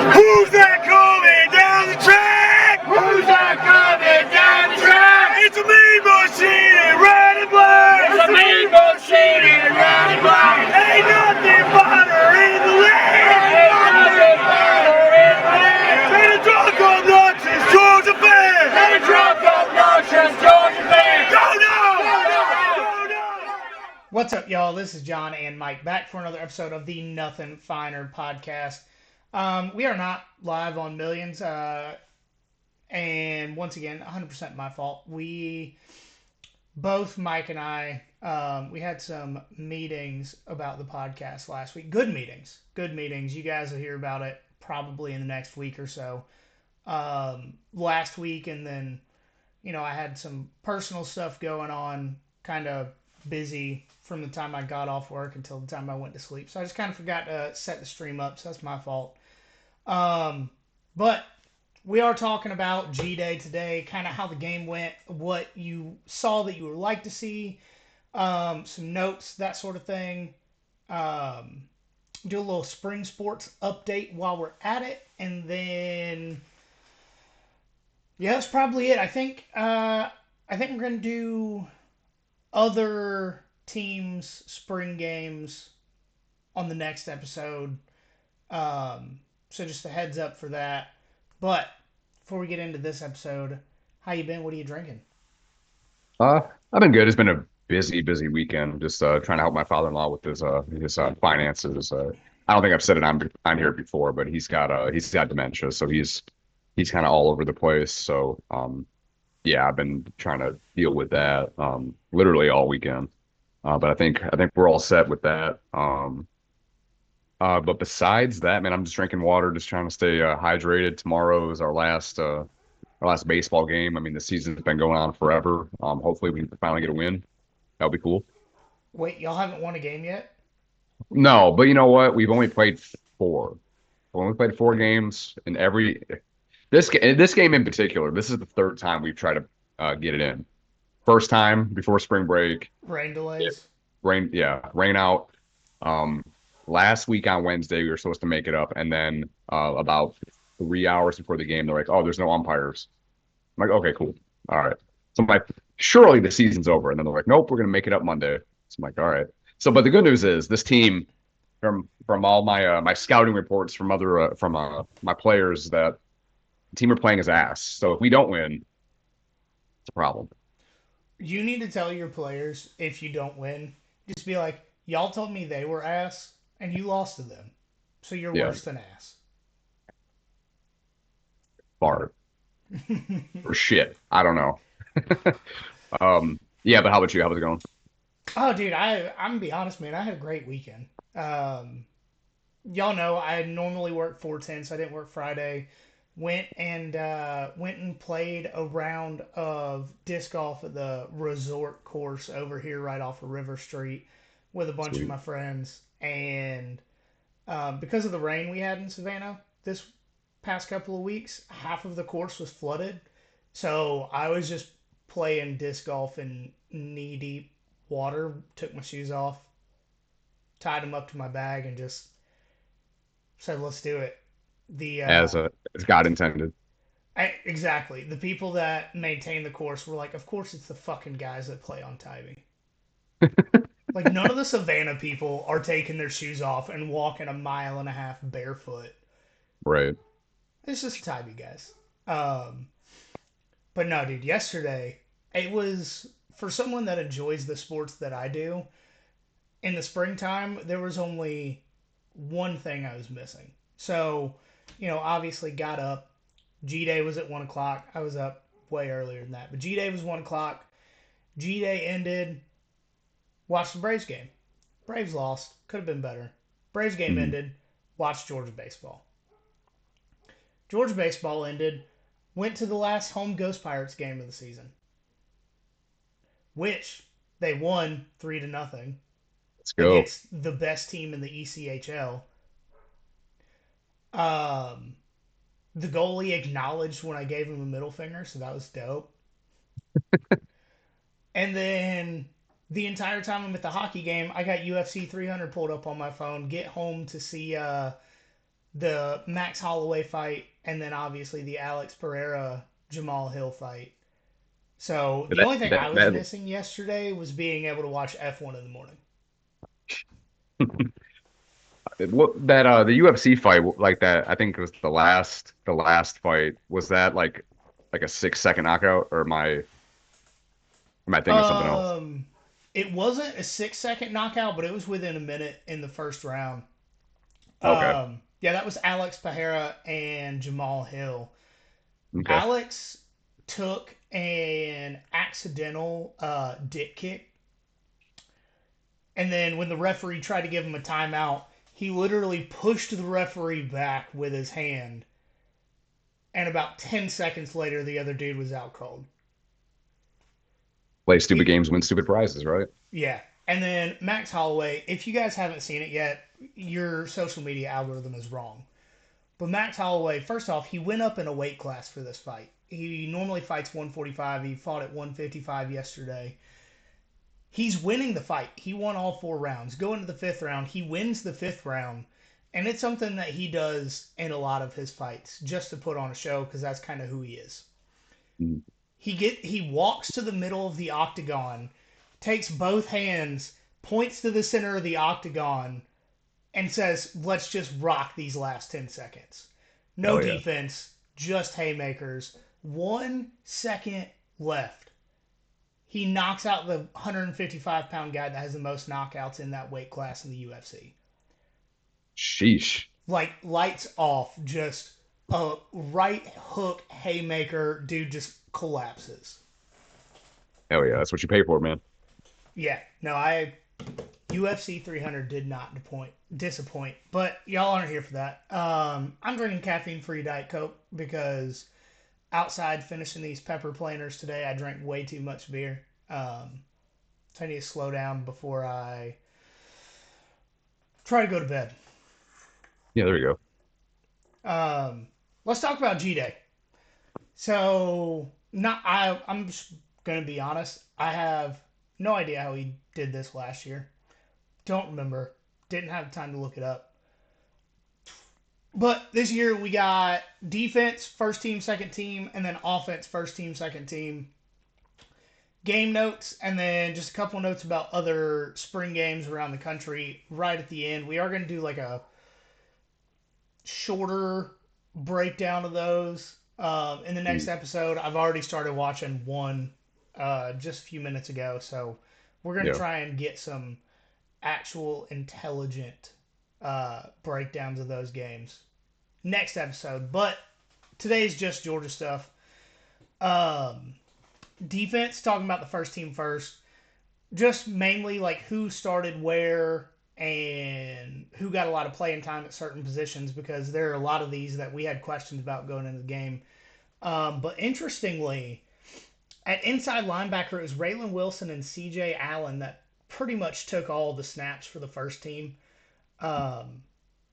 Who's that coming down the track? Who's that coming down the track? It's a mean machine and red and black. It's a mean machine and red and black. Ain't nothing finer in the land. Ain't nothing finer in the land. Say the drunk obnoxious Georgia fan. Say the drunk obnoxious Georgia fan. Go no! Go no! Go no! What's up, y'all? This is John and Mike back for another episode of the Nothing Finer podcast. We are not live on Millions, and once again, 100% my fault. Both Mike and I, we had some meetings about the podcast last week. Good meetings. You guys will hear about it probably in the next week or so. Last week, and then, I had some personal stuff going on, kind of busy from the time I got off work until the time I went to sleep. So I just kind of forgot to set the stream up, so that's my fault. But we are talking about G-Day today, kind of how the game went, what you saw that you would like to see, some notes, that sort of thing. Do a little spring sports update while we're at it, and then that's probably it. I think we're gonna do other teams' spring games on the next episode. So just a heads up for that. But before we get into this episode, how you been? What are you drinking? I've been good. It's been a busy weekend. Just trying to help my father-in-law with his finances. I don't think I've said it on here before, but he's got dementia, so he's kind of all over the place. So yeah, I've been trying to deal with that literally all weekend. But I think we're all set with that. But besides that, man, I'm just drinking water, just trying to stay hydrated. Tomorrow is our last baseball game. I mean, the season's been going on forever. Hopefully we can finally get a win. That'll be cool. Wait, y'all haven't won a game yet? No, but you know what? We've only played four. We've only played four games, and this game in particular, this is the third time we've tried to get it in. First time before spring break, Rain delays? rain out. Um, Last week on Wednesday, we were supposed to make it up, and then about 3 hours before the game, they're like, "Oh, there's no umpires." I'm like, "Okay, cool, all right." So I'm like, "Surely the season's over," and then they're like, "Nope, we're gonna make it up Monday." So I'm like, "All right." So, but the good news is this team, from all my scouting reports from other my players, that the team are playing his ass. So if we don't win, it's a problem. You need to tell your players if you don't win, just be like, y'all told me they were ass, and you lost to them. So you're Yeah, worse than ass. bar or shit. I don't know. Yeah, but how about you? How's it going? Oh, dude, I'm gonna be honest, man. I had a great weekend. Um, y'all know I normally work 410, so I didn't work Friday. Went and played a round of disc golf at the resort course over here, right off of River Street, with a bunch of Sweet. my friends. And because of the rain we had in Savannah this past couple of weeks, half of the course was flooded. So I was just playing disc golf in knee deep water. Took my shoes off, tied them up to my bag, and just said, "Let's do it." The As God intended. exactly the people that maintain the course were like, "Of course, it's the fucking guys that play on Tybee." Like none of the Savannah people are taking their shoes off and walking a mile and a half barefoot. Right. It's just Tybee guys. Um, but no, dude, yesterday it was for someone that enjoys the sports that I do. In the springtime, there was only one thing I was missing. So, obviously got up. G Day was at 1 o'clock. I was up way earlier than that. But G Day was 1 o'clock. G Day ended. Watched the Braves game. Braves lost. Could have been better. Braves game Mhm. ended. Watched Georgia baseball. Georgia baseball ended. Went to the last home Ghost Pirates game of the season, which they won 3-0 Let's go. against the best team in the ECHL. Um, the goalie acknowledged when I gave him a middle finger, so that was dope. And then the entire time I'm at the hockey game, I got UFC 300 pulled up on my phone. Get home to see the Max Holloway fight, and then obviously the Alex Pereira Jamal Hill fight. So But the only thing I was that missing yesterday was being able to watch F1 in the morning. the UFC fight like that, I think it was the last fight. Was that like a 6 second knockout, or am I thinking of something else? Um, it wasn't a 6 second knockout, but it was within a minute in the first round. Okay. Yeah, that was Alex Pereira and Jamal Hill. Okay. Alex took an accidental dick kick, and then when the referee tried to give him a timeout, he literally pushed the referee back with his hand, and about 10 seconds later, the other dude was out cold. Play stupid He, games, win stupid prizes, right? yeah. And then Max Holloway, if you guys haven't seen it yet, your social media algorithm is wrong. But Max Holloway, first off, he went up in a weight class for this fight. He normally fights 145. He fought at 155 yesterday. He's winning the fight. He won all 4 rounds. Go into the fifth round. He wins the fifth round. And it's something that he does in a lot of his fights just to put on a show because that's kind of who he is. Mm. He walks to the middle of the octagon, takes both hands, points to the center of the octagon, and says, "Let's just rock these last 10 seconds." No Hell yeah. defense, just haymakers. 1 second left. He knocks out the 155-pound guy that has the most knockouts in that weight class in the UFC. Sheesh. Like, lights off, just a right hook haymaker, dude just collapses. Hell yeah. That's what you pay for, man. Yeah, no, UFC 300 did not disappoint, but y'all aren't here for that. I'm drinking caffeine-free Diet Coke because outside finishing these pepper planters today, I drank way too much beer. So I need to slow down before I try to go to bed. Yeah, there you go. Let's talk about G Day. So, I'm just gonna be honest. I have no idea how he did this last year. Don't remember. Didn't have time to look it up. But this year we got defense, first team, second team, and then offense, first team, second team. Game notes, and then just a couple notes about other spring games around the country right at the end. We are going to do like a shorter breakdown of those in the next Mm. episode. I've already started watching one just a few minutes ago, so we're going to Yeah. try and get some actual intelligent breakdowns of those games next episode. But today's just Georgia stuff. Defense, talking about the first team first. Just mainly like who started where and who got a lot of playing time at certain positions because there are a lot of these that we had questions about going into the game. But interestingly, at inside linebacker, it was Raylan Wilson and C.J. Allen that pretty much took all the snaps for the first team.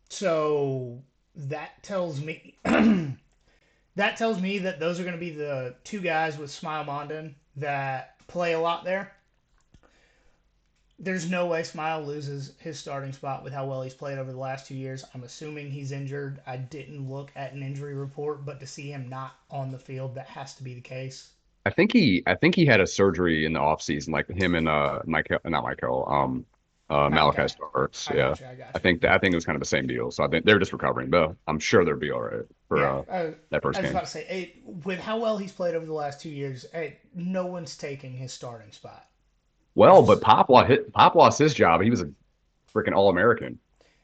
So that tells me that those are going to be the two guys with Smile Mondon that play a lot there. There's no way Smile loses his starting spot with how well he's played over the last 2 years. I'm assuming he's injured. I didn't look at an injury report, but to see him not on the field, that has to be the case. I think he had a surgery in the off season, like him and Michael, not Michael, Malachi Okay, Starks. I Yeah. got you. I got I you. think that I think it was kind of the same deal. So I think they're just recovering, but I'm sure they'll be all right for Yeah, that I first was game. about to say, with how well he's played over the last 2 years, no one's taking his starting spot. Well, but Just Pop lost his job. He was a freaking All-American.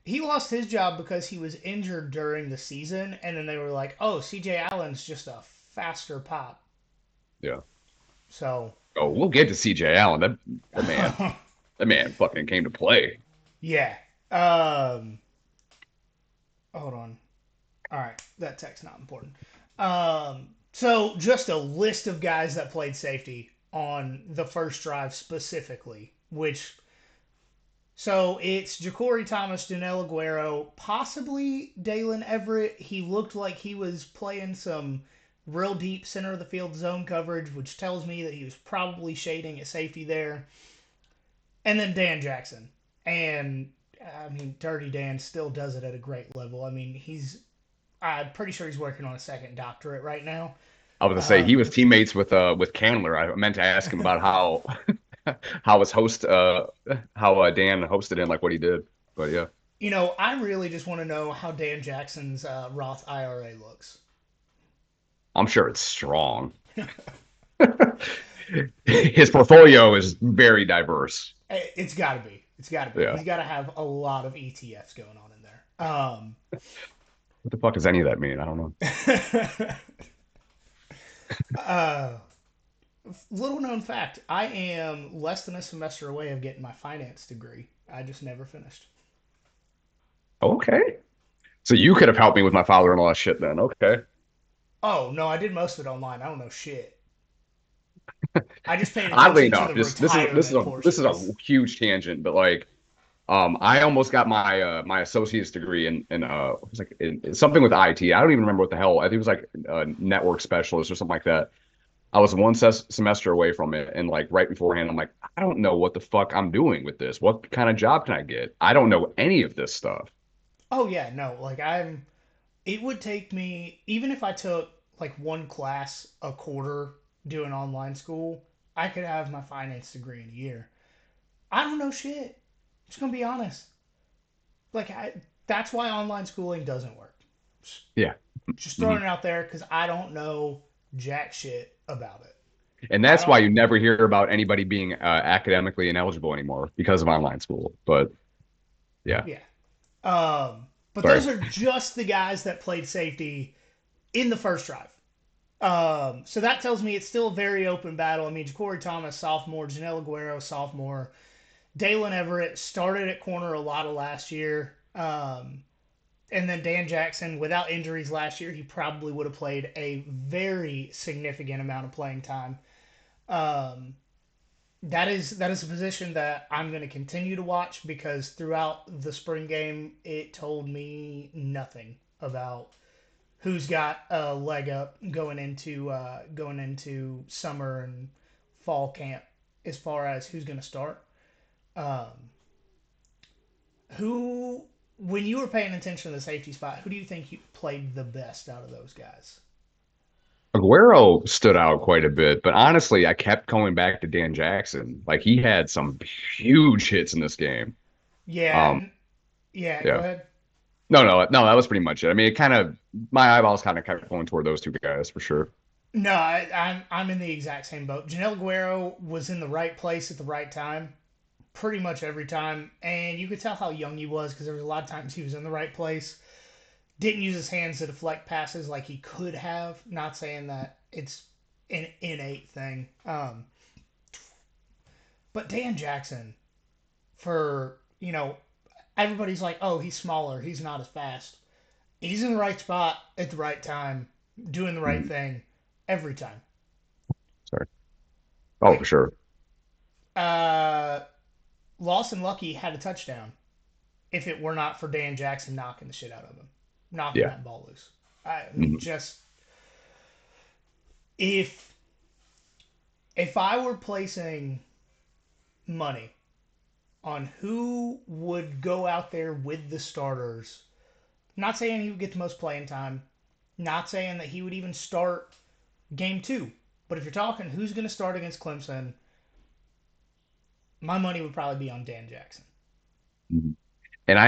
he lost his job because he was injured during the season, and then they were like, "Oh, C.J. Allen's just a faster Pop." Yeah. So, Oh, we'll get to C.J. Allen. That man fucking came to play. yeah. Um, hold on. All right, that tech's not important. So just a list of guys that played safety on the first drive specifically, which so it's Ja'Cory Thomas, Janelle Aguero, possibly Dalen Everett. He looked like he was playing some real deep center of the field zone coverage, which tells me that he was probably shading at safety there. And then Dan Jackson. And I mean, Dirty Dan still does it at a great level. I mean, I'm pretty sure he's working on a second doctorate right now. I was gonna say he Um, was teammates with Candler. I meant to ask him about how how his host how Dan hosted him, like what he did. But yeah, I really just want to know how Dan Jackson's Roth IRA looks. I'm sure it's strong. His portfolio is very diverse. It's got to be. It's got to be. Yeah. He's got to have a lot of ETFs going on in there. What the fuck does any of that mean? I don't know. uh, little known fact: I am less than a semester away of getting my finance degree. I just never finished. Okay. So you could have helped me with my father-in-law shit then. Okay. Oh no, I did most of it online. I don't know shit. I just paid Oddly attention to enough, the just this is retirement a portions. huge tangent, but like I almost got my my associate's degree in it was like in something with IT. I don't even remember what the hell. I think it was like a network specialist or something like that. I was one semester away from it, and like right beforehand, I'm like, I don't know what the fuck I'm doing with this. What kind of job can I get? I don't know any of this stuff. Oh yeah, no, like I'm. It would take me even if I took like one class a quarter doing online school, I could have my finance degree in a year. I don't know shit. I'm just gonna be honest. Like that's why online schooling doesn't work. Yeah. Just Mhm. throwing it out there because I don't know jack shit about it. And I that's why don't. you never hear about anybody being academically ineligible anymore because of online school. But yeah, Yeah. But sorry. those are just the guys that played safety in the first drive. So that tells me it's still a very open battle. I mean, Ja'Cory Thomas, sophomore, Janelle Aguero, sophomore, Dalen Everett started at corner a lot of last year. And then Dan Jackson, without injuries last year, he probably would have played a very significant amount of playing time. Um, that is a position that I'm going to continue to watch because throughout the spring game, it told me nothing about who's got a leg up going into summer and fall camp as far as who's going to start. Um, who, when you were paying attention to the safety spot, who do you think you played the best out of those guys? Aguero stood out quite a bit, but honestly, I kept going back to Dan Jackson. Like he had some huge hits in this game. Yeah, Um, yeah. Go yeah. ahead. No, that was pretty much it. I mean, it kind of my eyeballs kind of kept going toward those two guys for sure. No, I'm in the exact same boat. Janelle Guerrero was in the right place at the right time, pretty much every time, and you could tell how young he was because there was a lot of times he was in the right place. Didn't use his hands to deflect passes like he could have. Not saying that it's an innate thing. But Dan Jackson, for everybody's like, oh, he's smaller, he's not as fast. He's in the right spot at the right time, doing the right Mhm. thing every time. Sorry. Oh, for Like, sure. uh, Lawson Lucky had a touchdown if it were not for Dan Jackson knocking the shit out of him, knocking Yeah. that ball loose. I mean, Mhm. just if if I were placing money on who would go out there with the starters, not saying he would get the most playing time, not saying that he would even start game two, but if you're talking who's going to start against Clemson, my money would probably be on Dan Jackson. Mhm. And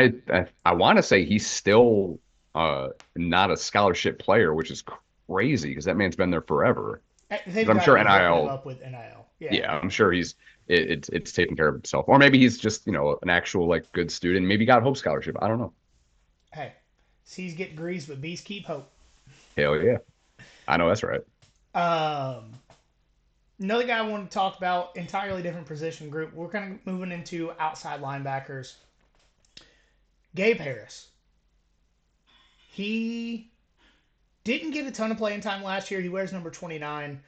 I want to say he's still not a scholarship player, which is crazy because that man's been there forever. But They've I'm got to sure be hooking him NIL, up with NIL. Yeah, yeah, I'm sure it's taking care of himself. Or maybe he's just, an actual like good student. Maybe got Hope Scholarship. I don't know. hey, C's get degrees, but B's keep hope. Hell yeah. I know that's right. Um, Another guy I want to talk about, entirely different position group. We're kind of moving into outside linebackers. Gabe Harris. He didn't get a ton of playing time last year. He wears number 29,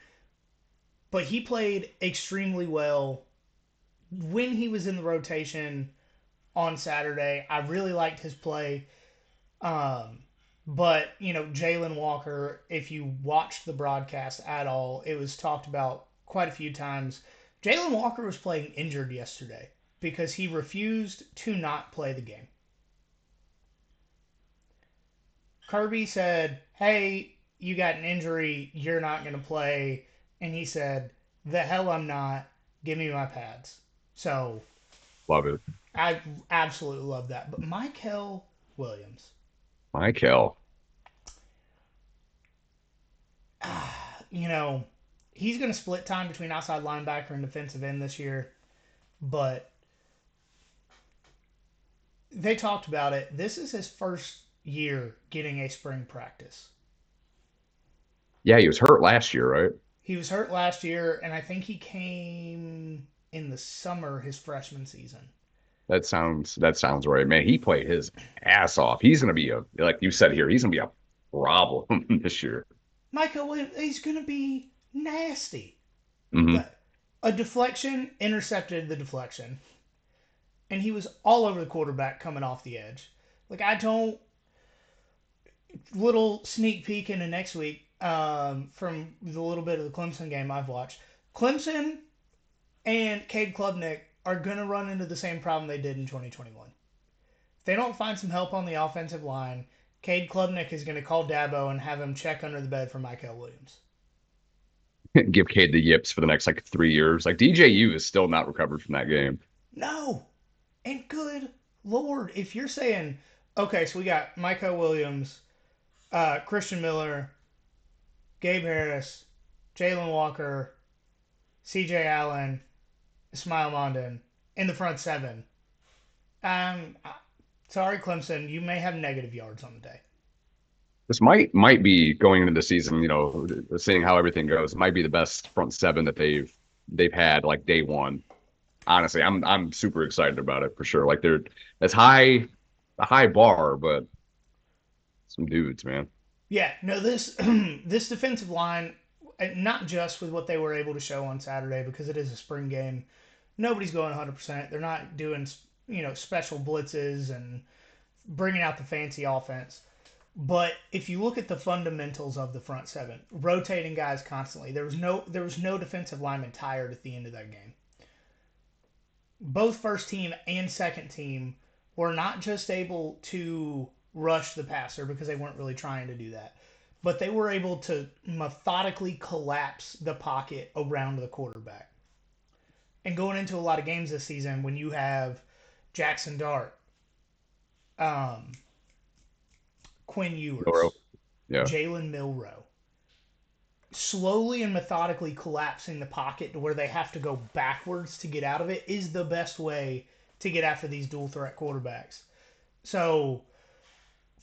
but he played extremely well when he was in the rotation on Saturday. I really liked his play. Um, but, Jalen Walker, if you watched the broadcast at all, it was talked about quite a few times. Jalen Walker was playing injured yesterday. because he refused to not play the game. Kirby said, "Hey, you got an injury, you're not going to play." And he said, "The hell I'm not. Give me my pads." So Love it. I absolutely love that. But Michael Williams, Michael. you know, he's going to split time between outside linebacker and defensive end this year. But they talked about it. This is his first year getting a spring practice. Yeah, he was hurt last year, right? He was hurt last year, and I think he came in the summer his freshman season. That sounds right, man. He played his ass off. He's gonna be like you said here, he's gonna be a problem this year. Michael Williams, he's going to be nasty. Hmm. A deflection intercepted the deflection, and he was all over the quarterback coming off the edge. Like, I don't. Little sneak peek into next week from the little bit of the Clemson game I've watched. Clemson and Cade Klubnik are going to run into the same problem they did in 2021. If they don't find some help on the offensive line, Cade Klubnik is going to call Dabo and have him check under the bed for Michael Williams. Give Cade the yips for the next like 3 years. Like DJU is still not recovered from that game. No. And good Lord, if you're saying, okay, so we got Michael Williams, Christian Miller, Gabe Harris, Jalen Walker, CJ Allen, Ismail Mondon in the front seven. Um, Sorry, Clemson, you may have negative yards on the day. This might be going into the season, seeing how everything goes, might be the best front seven that they've had like day one. Honestly, I'm super excited about it for sure. Like that's a high bar, but some dudes, man. Yeah, no, this this defensive line, not just with what they were able to show on Saturday because it is a spring game. Nobody's going 100%. They're not doing special blitzes and bringing out the fancy offense. But if you look at the fundamentals of the front seven, rotating guys constantly, there was no defensive lineman tired at the end of that game. Both first team and second team were not just able to rush the passer because they weren't really trying to do that, but they were able to methodically collapse the pocket around the quarterback. And going into a lot of games this season, when you have Jackson Dart, um, Quinn Milrow. Ewers, Yeah. Jalen Milrow, slowly and methodically collapsing the pocket to where they have to go backwards to get out of it is the best way to get after these dual threat quarterbacks. So,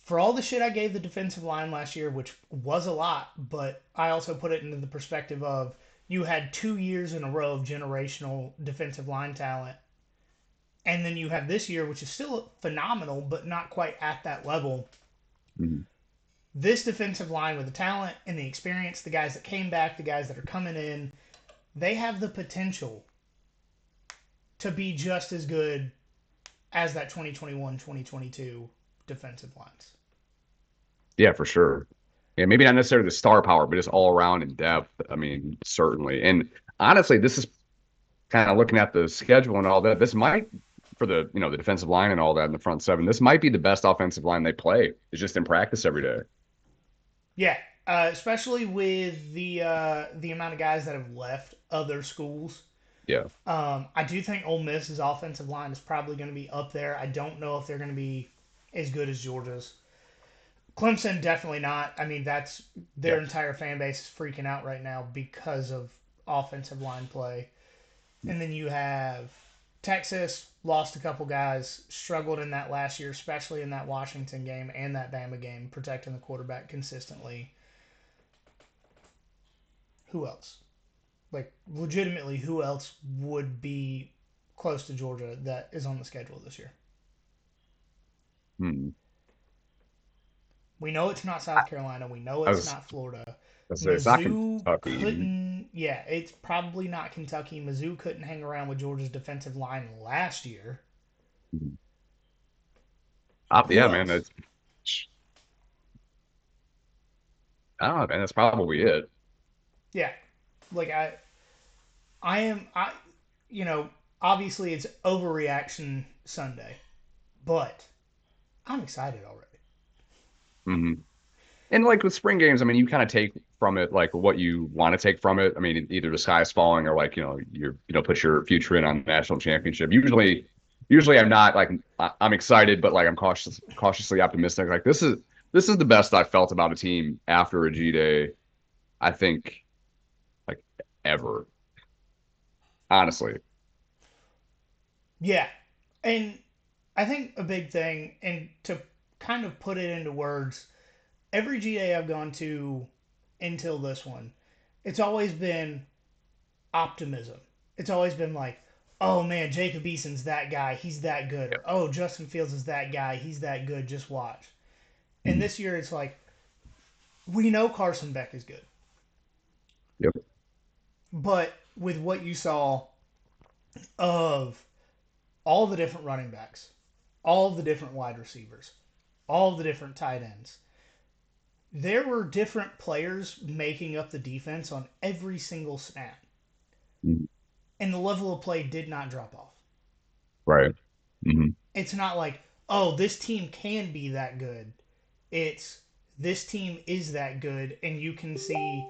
for all the shit I gave the defensive line last year, which was a lot, but I also put it into the perspective of you had 2 years in a row of generational defensive line talent. And then you have this year, which is still phenomenal, but not quite at that level. Mhm. This defensive line with the talent and the experience, the guys that came back, the guys that are coming in, they have the potential to be just as good as that 2021-2022 defensive lines. Yeah, for sure. Yeah, maybe not necessarily the star power, but just all around in depth. I mean, certainly. And honestly, this is kind of looking at the schedule and all that. This might, for the defensive line and all that in the front seven, this might be the best offensive line they play. It's just in practice every day. Yeah, especially with the amount of guys that have left other schools. Yeah. I do think Ole Miss's offensive line is probably going to be up there. I don't know if they're going to be as good as Georgia's. Clemson definitely not. I mean, that's their Yeah. entire fan base is freaking out right now because of offensive line play. And then you have Texas lost a couple guys, struggled in that last year, especially in that Washington game and that Bama game, protecting the quarterback consistently. Who else? Like, legitimately, who else would be close to Georgia that is on the schedule this year? Hmm. We know it's not South Carolina. We know I it's was, not Florida. it's not Mizzou Kentucky. couldn't. Yeah, it's probably not Kentucky. Mizzou couldn't hang around with Georgia's defensive line last year. Who Yeah, man. else? I don't know, man. That's probably it. Yeah, like I am. You know, obviously it's Overreaction Sunday, but I'm excited already. Hmm. And like with spring games, I mean, you kind of take from it like what you want to take from it. I mean, either the sky's falling or like, put your future in on national championship. Usually I'm not like I'm excited, but like I'm cautiously optimistic. Like this is the best I've felt about a team after a G Day, I think, like ever. Honestly. Yeah. And I think a big thing, and to kind of put it into words, every GA I've gone to until this one, it's always been optimism. It's always been like, oh man, Jacob Eason's that guy. He's that good. Or, oh, Justin Fields is that guy. He's that good. Just watch. And Mhm. this year it's like, we know Carson Beck is good. Yep. But with what you saw of all the different running backs, all the different wide receivers, all the different tight ends, there were different players making up the defense on every single snap. Mhm. And the level of play did not drop off. Right. Hmm. It's not like, oh, this team can be that good. It's this team is that good, and you can see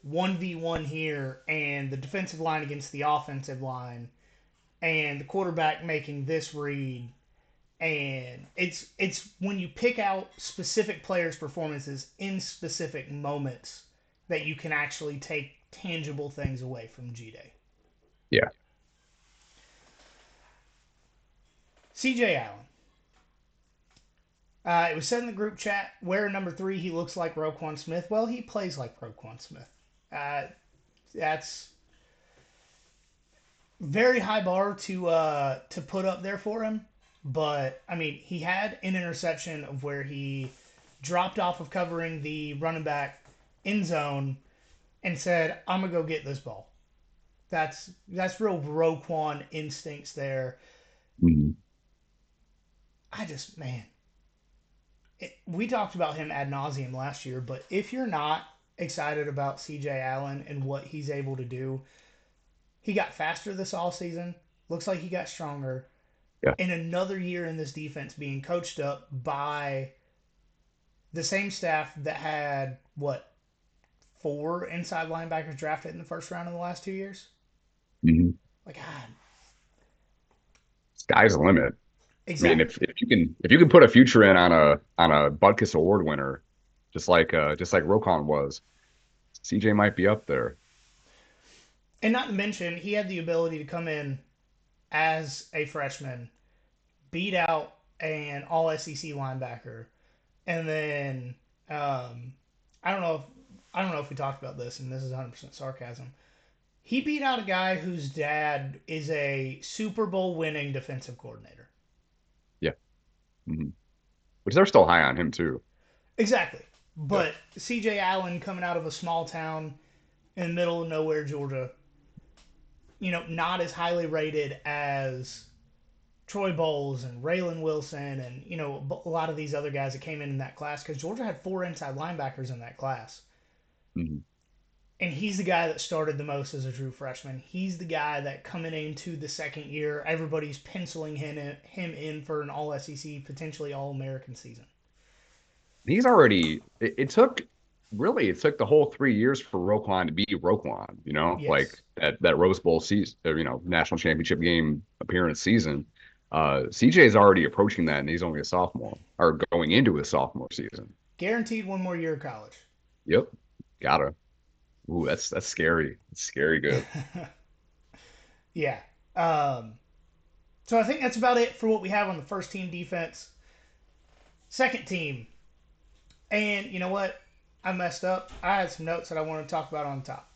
1v1 here, and the defensive line against the offensive line, and the quarterback making this read. And it's when you pick out specific players' performances in specific moments that you can actually take tangible things away from G Day. Yeah. CJ Allen. It was said in the group chat, where number 3 he looks like Roquan Smith. Well, he plays like Roquan Smith. Uh, that's very high bar to put up there for him. But I mean, he had an interception of where he dropped off of covering the running back end zone and said, "I'm gonna go get this ball." That's real Roquan instincts there. Hmm. I just man, we talked about him ad nauseum last year, but if you're not excited about CJ Allen and what he's able to do, he got faster this all season. Looks like he got stronger. Yeah. And another year in this defense being coached up by the same staff that had what 4 inside linebackers drafted in the first round in the last 2 years. Hmm. Like God, Sky's the limit. I mean, exactly. if you can put a future in on a Butkus Award winner, just like Rokon was, CJ might be up there. And not to mention, he had the ability to come in as a freshman, beat out an All SEC linebacker, and then um, I don't know if I don't know if we talked about this, and this is 100% sarcasm. He beat out a guy whose dad is a Super Bowl winning defensive coordinator. Yeah. Hmm. Which they're still high on him too. Exactly. Yeah. But CJ Allen coming out of a small town in the middle of nowhere, Georgia, not as highly rated as Troy Bowles and Raylan Wilson and, a lot of these other guys that came in that class because Georgia had 4 inside linebackers in that class. Hmm. And he's the guy that started the most as a true freshman. He's the guy that coming into the second year, everybody's penciling him in for an All SEC, potentially All American season. He's already. It took the whole 3 years for Roquan to be Roquan. Like Yes. that Rose Bowl season, national championship game appearance season. CJ is already approaching that, and he's only a sophomore or going into his sophomore season. Guaranteed one more year of college. Yep, gotta. Ooh, that's scary. It's scary good. Yeah. Um, so I think that's about it for what we have on the first team defense. Second team. And you know what? I messed up. I had some notes that I want to talk about on top.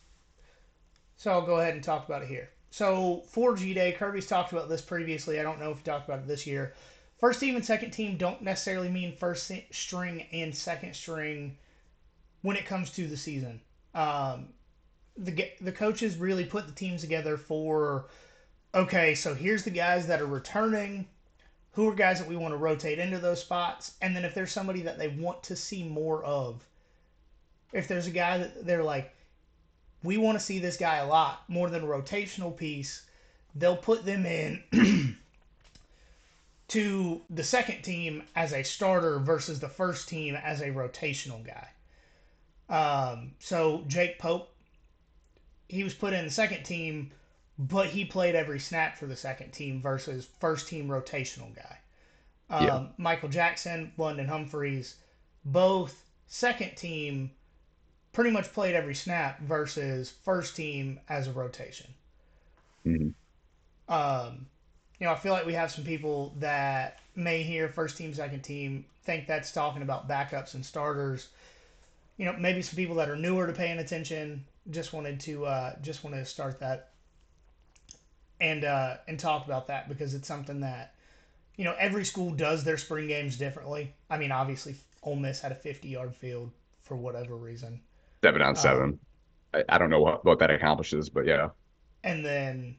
So I'll go ahead and talk about it here. So for G Day, Kirby's talked about this previously. I don't know if he talked about it this year. First team and second team don't necessarily mean first string and second string when it comes to the season. Um, the coaches really put the teams together for okay, so here's the guys that are returning. Who are guys that we want to rotate into those spots? And then if there's somebody that they want to see more of, if there's a guy that they're like, we want to see this guy a lot more than a rotational piece, they'll put them in to the second team as a starter versus the first team as a rotational guy. So Jake Pope, he was put in the second team, but he played every snap for the second team versus first team rotational guy. Yeah. Michael Jackson, London Humphreys, both second team pretty much played every snap versus first team as a rotation. Mhm. Um, I feel like we have some people that may hear first team, second team, think that's talking about backups and starters. Maybe some people that are newer to paying attention just wanted to start that and talk about that because it's something that every school does their spring games differently. I mean, obviously, Ole Miss had a 50-yard field for whatever reason, 7-on-7. I don't know what that accomplishes, but yeah. and then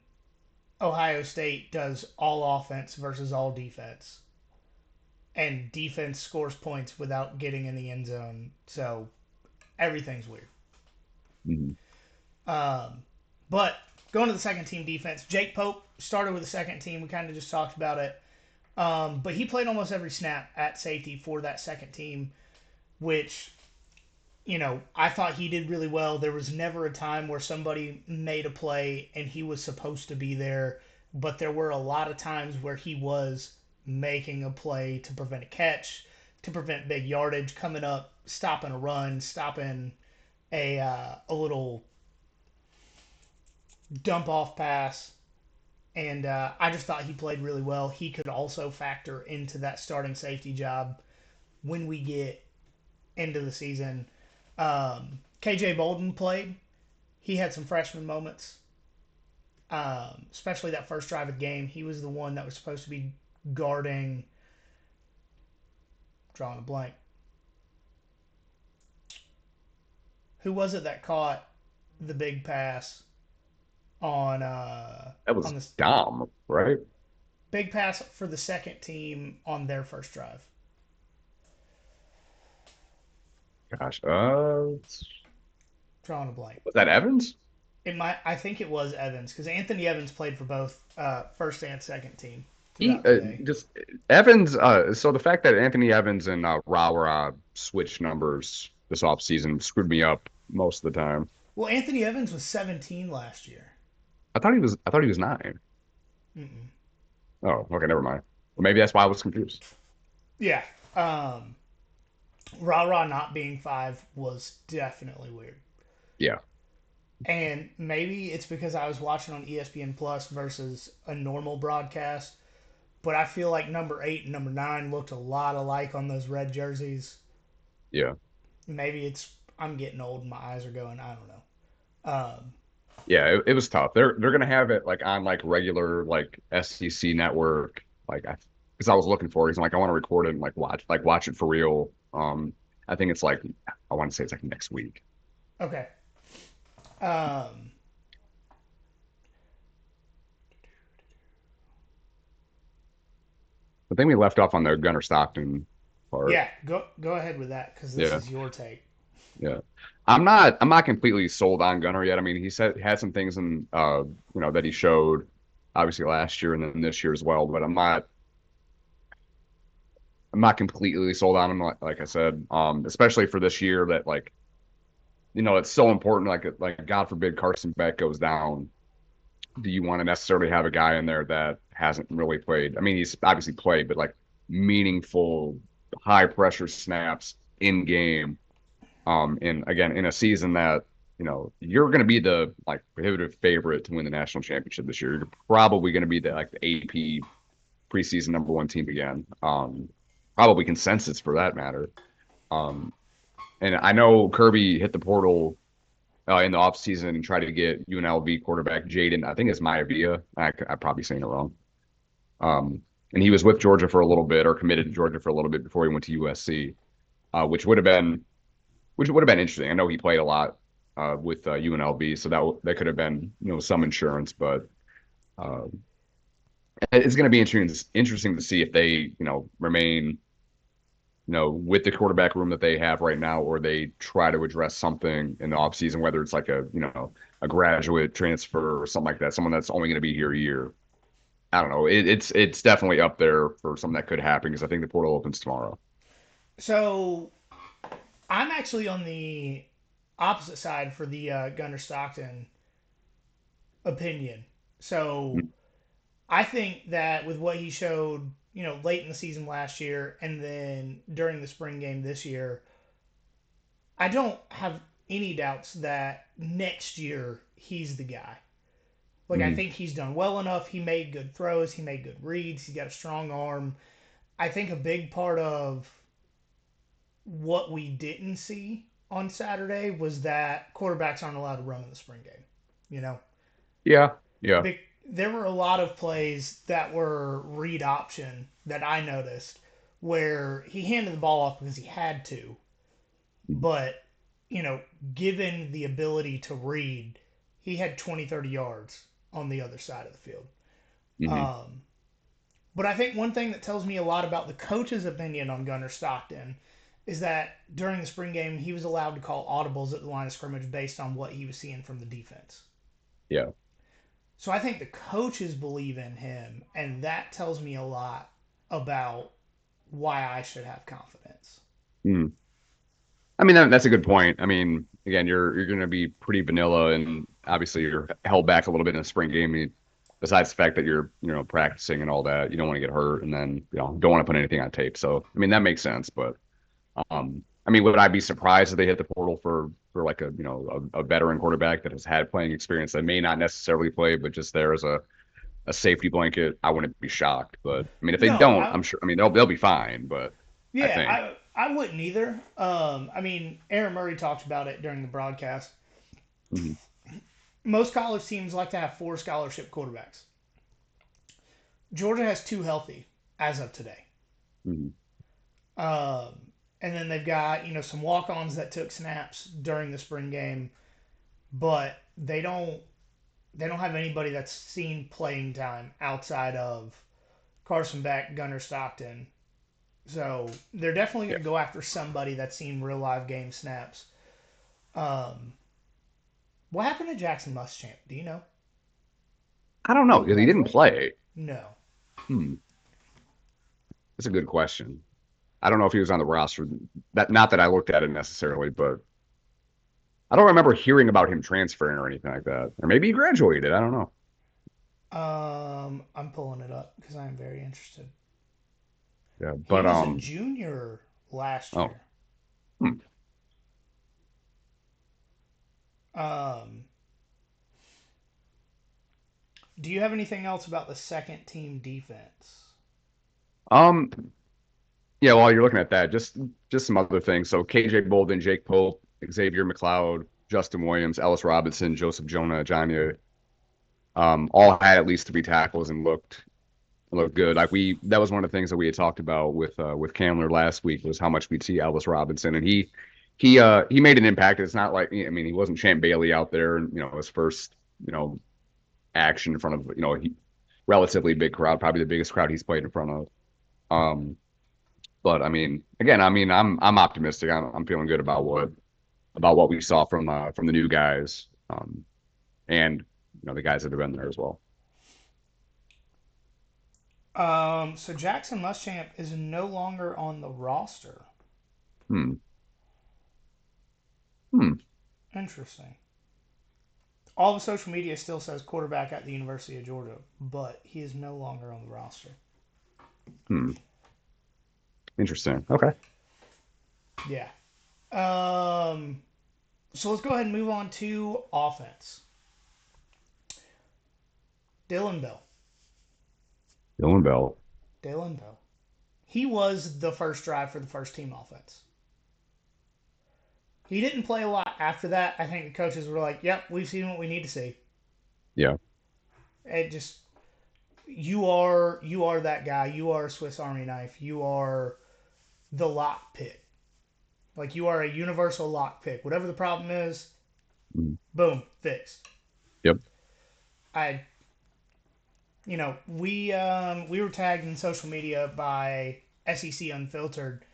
Ohio State does all offense versus all defense, and defense scores points without getting in the end zone. So everything's weird. Mhm. But going to the second team defense, Jake Pope started with the second team. We kind of just talked about it. But he played almost every snap at safety for that second team, which, I thought he did really well. There was never a time where somebody made a play and he was supposed to be there, but there were a lot of times where he was making a play to prevent a catch, to prevent big yardage coming up, stopping a run, stopping a little dump off pass. And I just thought he played really well. He could also factor into that starting safety job when we get into the season. KJ Bolden played. He had some freshman moments, especially that first drive of the game. He was the one that was supposed to be guarding. Drawing a blank. Who was it that caught the big pass on That on was this Dom, right? big pass for the second team on their first drive? Gosh, Drawing a blank. was that Evans? I think it was Evans because Anthony Evans played for both first and second team He throughout the day. just Evans. So the fact that Anthony Evans and Rara switched numbers this offseason screwed me up most of the time. Well, Anthony Evans was 17 last year. I thought he was 9. Mm-mm. Oh, okay, never mind. Well, maybe that's why I was confused. Yeah. Ra not being 5 was definitely weird. Yeah, And maybe it's because I was watching on ESPN Plus versus a normal broadcast, but I feel like number 8 and number 9 looked a lot alike on those red jerseys. yeah, Maybe it's I'm getting old and my eyes are going. I don't know. Um, yeah. It was tough. They're gonna have it like on like regular like SEC network. Like because I was looking for it. 'Cause I'm like I want to record it and like watch it for real. I think it's like I want to say it's like next week. okay. Um, I think we left off on the Gunnar Stockton part. yeah, go ahead with that because this Yeah. is your take. Yeah. I'm not completely sold on Gunner yet. I mean, he said had some things in that he showed obviously last year and then this year as well, but I'm not completely sold on him like I said. Especially for this year that like it's so important like God forbid Carson Beck goes down. Do you want to necessarily have a guy in there that hasn't really played? I mean, he's obviously played, but like meaningful high pressure snaps in game. And again, in a season that you're going to be the like prohibitive favorite to win the national championship this year. You're probably going to be the AP preseason number 1 team again. Probably consensus for that matter. Um, and I know Kirby hit the portal in the offseason and tried to get UNLV quarterback Jaden. I think it's Maivia. I'm probably saying it wrong. Um, and he was with Georgia for a little bit, or committed to Georgia for a little bit before he went to USC, which would have been interesting. I know he played a lot with UNLV, so that could have been some insurance. But uh, it's going to be interesting to see if they remain with the quarterback room that they have right now, or they try to address something in the offseason, whether it's like a graduate transfer or something like that, someone that's only going to be here a year. I don't know. It's definitely up there for something that could happen because I think the portal opens tomorrow. So I'm actually on the opposite side for the Gunnar Stockton opinion. So I think that with what he showed, late in the season last year and then during the spring game this year, I don't have any doubts that next year he's the guy. Like, I Mm-hmm. think he's done well enough. He made good throws, he made good reads, he's got a strong arm. I think a big part of what we didn't see on Saturday was that quarterbacks aren't allowed to run in the spring game. You know, Yeah, yeah. there were a lot of plays that were read option that I noticed where he handed the ball off because he had to, but given the ability to read, he had 20, 30 yards on the other side of the field. Mm-hmm. Um, but I think one thing that tells me a lot about the coach's opinion on Gunnar Stockton is that during the spring game, he was allowed to call audibles at the line of scrimmage based on what he was seeing from the defense. Yeah. So I think the coaches believe in him, and that tells me a lot about why I should have confidence. Mm. I mean, that's a good point. I mean, again, you're going to be pretty vanilla, and obviously you're held back a little bit in the spring game. Besides the fact that you're practicing and all that, you don't want to get hurt, and then don't want to put anything on tape. So, I mean, that makes sense. But I mean, would I be surprised if they hit the portal for like a veteran quarterback that has had playing experience that may not necessarily play, but just there as a safety blanket? I wouldn't be shocked. But I mean, if they No, don't, I'm sure. I mean, they'll be fine. But I yeah, think. I wouldn't either. I mean, Aaron Murray talked about it during the broadcast. Mhm. Most college teams like to have 4 scholarship quarterbacks. Georgia has 2 healthy as of today. Mhm. And then they've got some walk-ons that took snaps during the spring game, but they don't have anybody that's seen playing time outside of Carson Beck, Gunnar Stockton. So they're definitely Yeah. going to go after somebody that's seen real live game snaps. Um, what happened to Jackson Muschamp? Do you know? I don't Did know he because he didn't graduate? play. No. Hmm. That's a good question. I don't know if he was on the roster. That not that I looked at it necessarily, but I don't remember hearing about him transferring or anything like that. Or maybe he graduated. I don't know. I'm pulling it up because I'm very interested. Yeah, He but was a junior last oh, year. hmm. Um, do you have anything else about the second team defense? um, yeah. While you're looking at that, just some other things. So KJ Bolden, Jake Pope, Xavier McLeod, Justin Williams, Ellis Robinson, Joseph Jonah, Johnny, all had at least 3 tackles and looked good. Like that was one of the things that we had talked about with Candler last week was how much we'd see Ellis Robinson, and he made an impact. It's not like I mean he wasn't Champ Bailey out there, and his first you know action in front of relatively big crowd, probably the biggest crowd he's played in front of. But I mean, again, I mean I'm optimistic. I'm feeling good about what we saw from the new guys, and the guys that have been there as well. So Jackson Muschamp is no longer on the roster. Hmm. Hmm. Interesting. All the social media still says quarterback at the University of Georgia, but he is no longer on the roster. Hmm. Interesting. Okay. Yeah. Um, so let's go ahead and move on to offense. Dylan Bell. Dylan Bell. Dylan Bell. He was the first drive for the first team offense. He didn't play a lot after that. I think the coaches were like, "Yep, we've seen what we need to see." Yeah. It just you are that guy. You are a Swiss Army knife. You are the lock pick. Like you are a universal lock pick. Whatever the problem is, Mhm. boom, fixed. Yep. I we were tagged in social media by SEC Unfiltered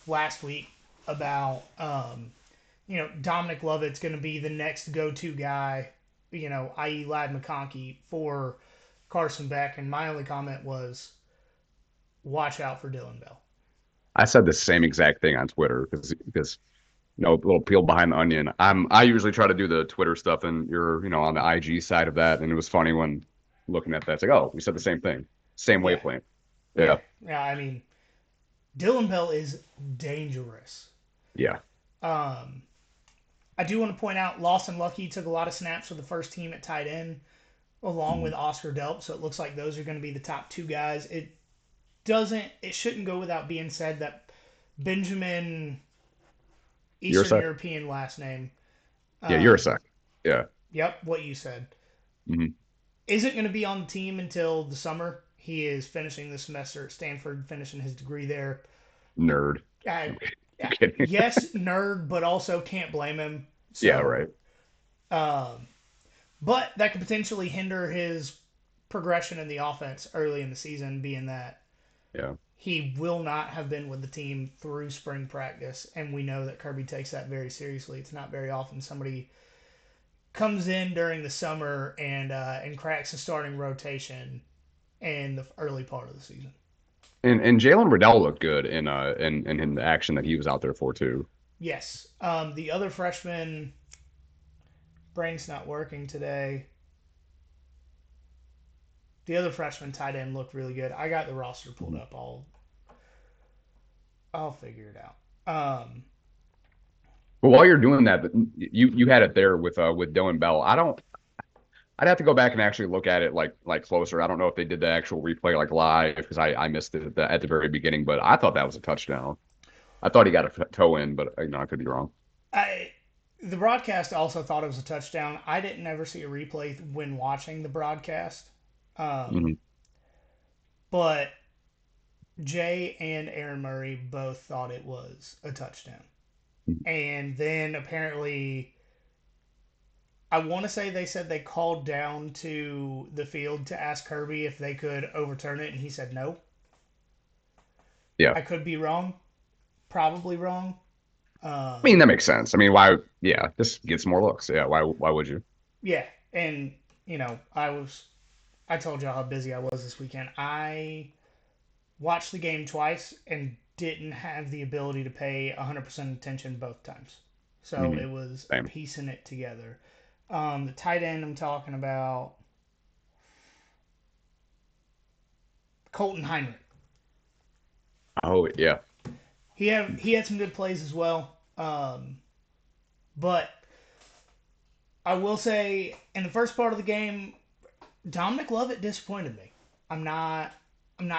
last week about Dominic Lovett's going to be the next go-to guy, i.e. Ladd McConkey for Carson Beck, and my only comment was, watch out for Dylan Bell. I said the same exact thing on Twitter because little peel behind the onion. I usually try to do the Twitter stuff, and you're on the IG side of that, and it was funny when looking at that. It's like, oh, we said the same thing, same Yeah. wavelength. Yeah. I mean, Dylan Bell is dangerous. Yeah. I do want to point out Lawson Lucky took a lot of snaps for the first team at tight end, along with Oscar Delp. So it looks like those are going to be the top two guys. It shouldn't go without being said that Benjamin, Eastern European last name. Yeah, you're a sec. Yeah. Yep, what you said. Mm-hmm. Isn't going to be on the team until the summer. He is finishing the semester at Stanford, finishing his degree there. Nerd. Yes, nerd, but also can't blame him. So, yeah, right. But that could potentially hinder his progression in the offense early in the season, being that he will not have been with the team through spring practice, and we know that Kirby takes that very seriously. It's not very often somebody comes in during the summer and cracks a starting rotation in the early part of the season. And Jalen Riddell looked good in the action that he was out there for too. Yes. The other freshman, brain's not working today. The other freshman tight end looked really good. I got the roster pulled up. I'll figure it out. But while you're doing that, you had it there with Dylan Bell. I'd have to go back and actually look at it like closer. I don't know if they did the actual replay like live because I missed it at the very beginning. But I thought that was a touchdown. I thought he got a toe in, but I could be wrong. The broadcast also thought it was a touchdown. I didn't ever see a replay when watching the broadcast. But Jay and Aaron Murray both thought it was a touchdown. And then apparently, I want to say they said they called down to the field to ask Kirby if they could overturn it, and he said no. Yeah. I could be wrong. Probably wrong. I mean, that makes sense. I mean, why? Yeah, this gets more looks. Yeah, why would you? Yeah, and, I told y'all how busy I was this weekend. I watched the game twice and didn't have the ability to pay 100% attention both times. So it was piecing it together. The tight end I'm talking about, Colton Heinrich. Oh, yeah. He had some good plays as well. But I will say, in the first part of the game, Dominic Lovett disappointed me. I'm not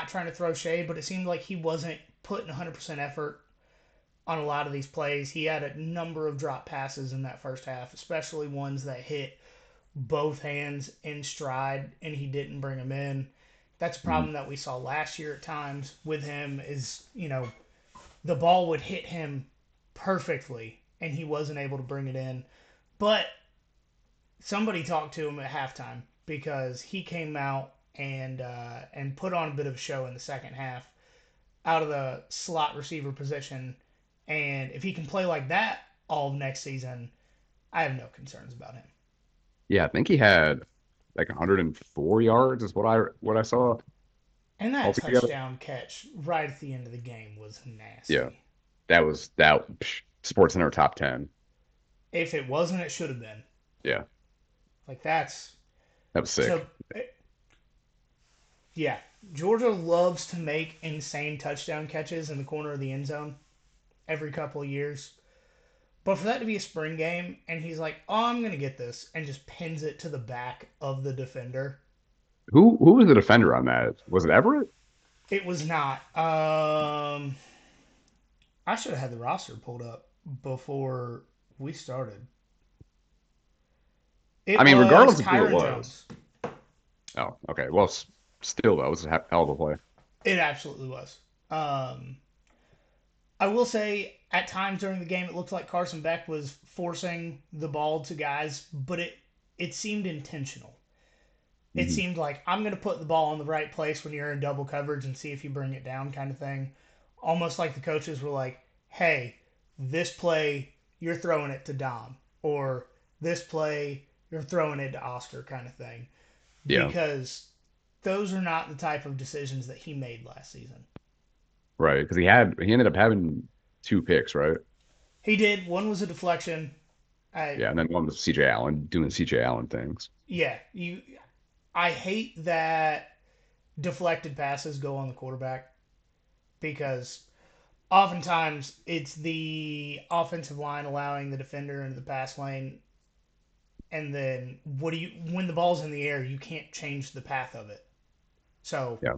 trying to throw shade, but it seemed like he wasn't putting 100% effort on a lot of these plays. He had a number of drop passes in that first half, especially ones that hit both hands in stride, and he didn't bring them in. That's a problem that we saw last year at times with him is, the ball would hit him perfectly, and he wasn't able to bring it in. But somebody talked to him at halftime because he came out and put on a bit of a show in the second half out of the slot receiver position. And if he can play like that all of next season, I have no concerns about him. Yeah, I think he had like 104 yards is what I saw. And that touchdown catch right at the end of the game was nasty. Yeah, that Sports Center top 10. If it wasn't, it should have been. Yeah. Like that was sick. So, yeah, Georgia loves to make insane touchdown catches in the corner of the end zone every couple of years. But for that to be a spring game, and he's like, oh, I'm going to get this, and just pins it to the back of the defender. Who was the defender on that? Was it Everett? It was not. I should have had the roster pulled up before we started. Regardless of who Kyron it was. Jones. Oh, okay. Well, still, though, it was a hell of a play. It absolutely was. I will say, at times during the game, it looked like Carson Beck was forcing the ball to guys, but it seemed intentional. It seemed like, I'm going to put the ball in the right place when you're in double coverage and see if you bring it down kind of thing. Almost like the coaches were like, hey, this play you're throwing it to Dom, or this play you're throwing it to Oscar, kind of thing, Yeah, because those are not the type of decisions that he made last season. right. Because he ended up having 2 picks, right? He did. One was a deflection. I Yeah, and then one was CJ Allen doing CJ Allen things. Yeah, you. I hate that deflected passes go on the quarterback because oftentimes it's the offensive line allowing the defender into the pass lane, and then when the ball's in the air, you can't change the path of it. So Yeah.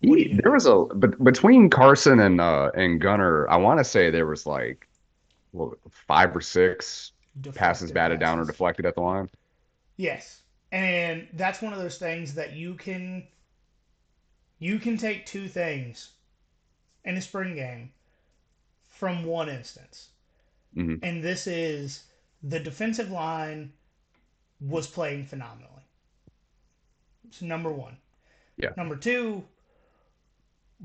what are you gonna There do? was but between Carson and Gunner, I want to say there was like what, 5 or 6 passes Deflected batted down or passes. deflected at the line. Yes, and that's one of those things that you can take two things in a spring game from one instance, Hmm. and this is the defensive line was playing phenomenally. So number one. Yeah. Number two,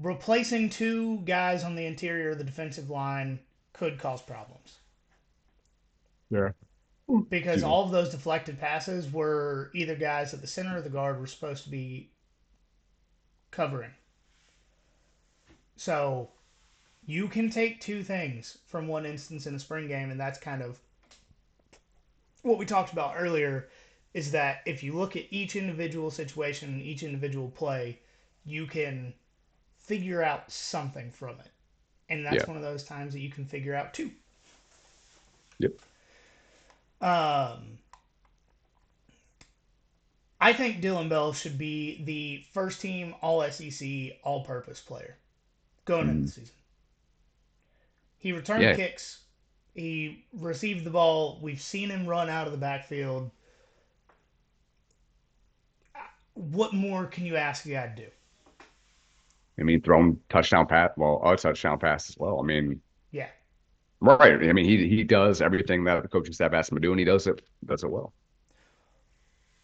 replacing two guys on the interior of the defensive line could cause problems Yeah. because Excuse me. all of those deflected passes were either guys at the center of the guard were supposed to be covering. So you can take two things from one instance in a spring game, and that's kind of what we talked about earlier. Is that if you look at each individual situation and each individual play, you can figure out something from it. And Yeah. that's one of those times that you can figure out too. Yep. Um, I think Dylan Bell should be the first team All SEC all purpose player going into the Mhm. season. He returned Yeah. kicks, he received the ball. We've seen him run out of the backfield. What more can you ask a guy to do? I mean, thrown touchdown pass, well, a touchdown pass as well. I mean, Yeah. right. I mean, he does everything that the coaching staff asks him to do, and he does it well.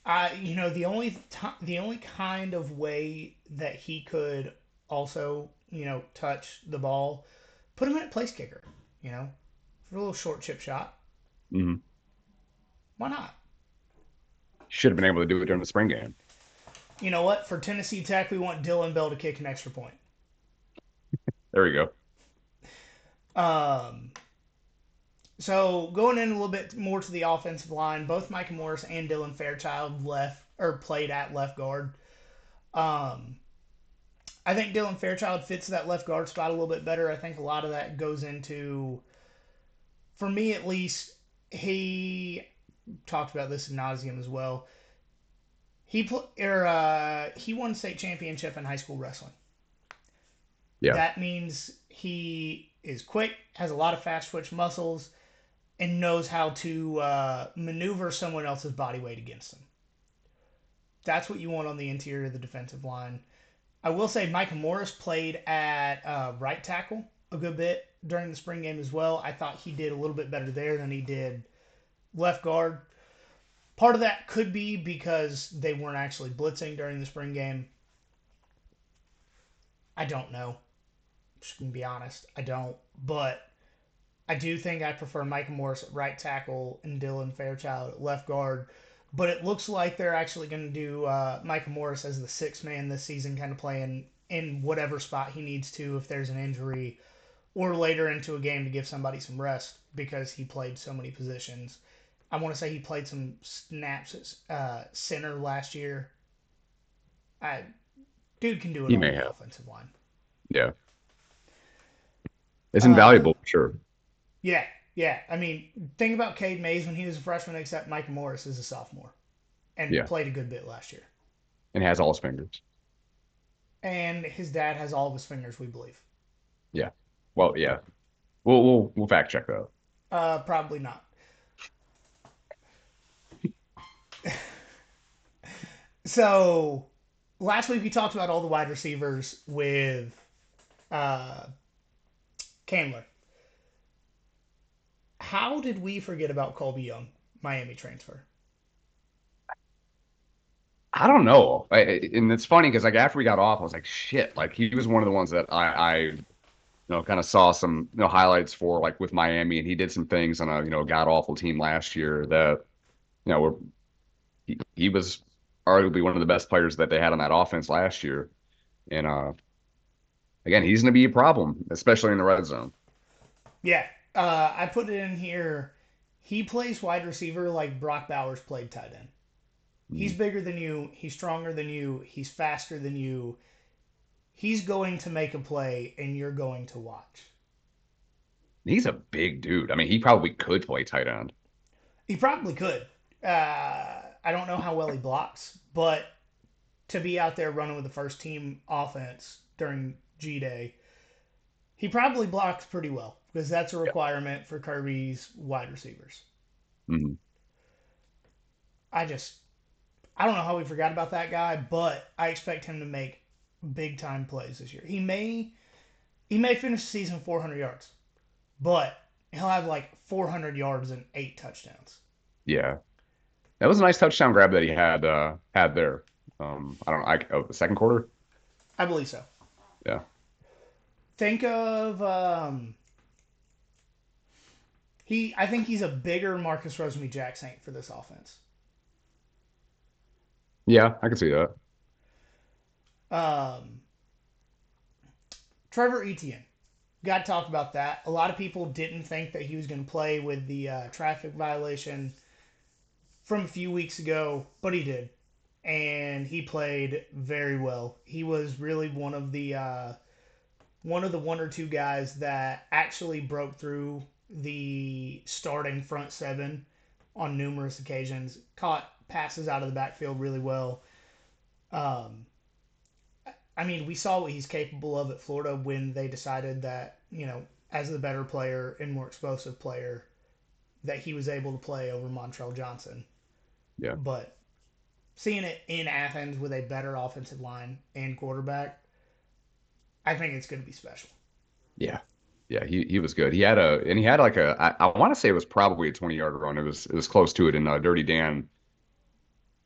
The only kind of way that he could also touch the ball, put him at place kicker. You know, for a little short chip shot. Hmm. Why not? Should have been able to do it during the spring game. You know what? For Tennessee Tech, we want Dylan Bell to kick an extra point. There we go. Um, so going in a little bit more to the offensive line, both Micah Morris and Dylan Fairchild left or played at left guard. Um, I think Dylan Fairchild fits that left guard spot a little bit better. I think a lot of that goes into, for me at least, he talked about this in nauseum as well. He won state championship in high school wrestling. Yeah. That means he is quick, has a lot of fast twitch muscles, and knows how to maneuver someone else's body weight against them. That's what you want on the interior of the defensive line. I will say Micah Morris played at right tackle a good bit during the spring game as well. I thought he did a little bit better there than he did left guard. Part of that could be because they weren't actually blitzing during the spring game. I don't know. Just gonna be honest, I don't. But I do think I prefer Micah Morris at right tackle and Dylan Fairchild at left guard. But it looks like they're actually going to do Micah Morris as the sixth man this season, kind of playing in whatever spot he needs to if there's an injury or later into a game to give somebody some rest because he played so many positions. I want to say he played some snaps at center last year. I, Dude can do it He all may on the have. offensive line. Yeah. It's Uh, invaluable for sure. yeah, yeah. I mean, think about Cade Mays when he was a freshman, except Micah Morris is a sophomore and Yeah. played a good bit last year. And has all his fingers. And his dad has all of his fingers, we believe. Yeah. Well, yeah. We'll fact check that. Probably not. So last week we talked about all the wide receivers with uh, Candler. How did we forget about Colby Young, Miami transfer? I don't know. And it's funny because like after we got off, I was like, shit. Like he was one of the ones that I kind of saw some, highlights for like with Miami, and he did some things on a, god awful team last year that, were he was arguably one of the best players that they had on that offense last year. And again, he's going to be a problem, especially in the red zone. Yeah, I put it in here. He plays wide receiver like Brock Bowers played tight end. He's Mhm. bigger than you. He's stronger than you. He's faster than you. He's going to make a play, and you're going to watch. He's a big dude. I mean, he probably could play tight end. He probably could. I don't know how well he blocks, but to be out there running with the first team offense during G Day, he probably blocks pretty well because that's a Yeah. requirement for Kirby's wide receivers. Mhm. I just, I don't know how we forgot about that guy, but I expect him to make big time plays this year. He may finish the season 400 yards, but he'll have like 400 yards and 8 touchdowns. Yeah. That was a nice touchdown grab that he had there. I don't know. The second quarter. I believe so. Yeah. Think of he. I think he's a bigger Marcus Rosemary-Jack Saint for this offense. Yeah, I can see that. Um, Trevor Etienne. Got to talk about that. A lot of people didn't think that he was going to play with the traffic violation from a few weeks ago, but he did, and he played very well. He was really one of the one or two guys that actually broke through the starting front seven on numerous occasions. Caught passes out of the backfield really well. Um, I mean, we saw what he's capable of at Florida when they decided that, as the better player and more explosive player, that he was able to play over Montrell Johnson. Yeah. But seeing it in Athens with a better offensive line and quarterback, I think it's going to be special. Yeah. Yeah, he was good. He had like I want to say it was probably a 20-yard run. It was close to it, and Dirty Dan,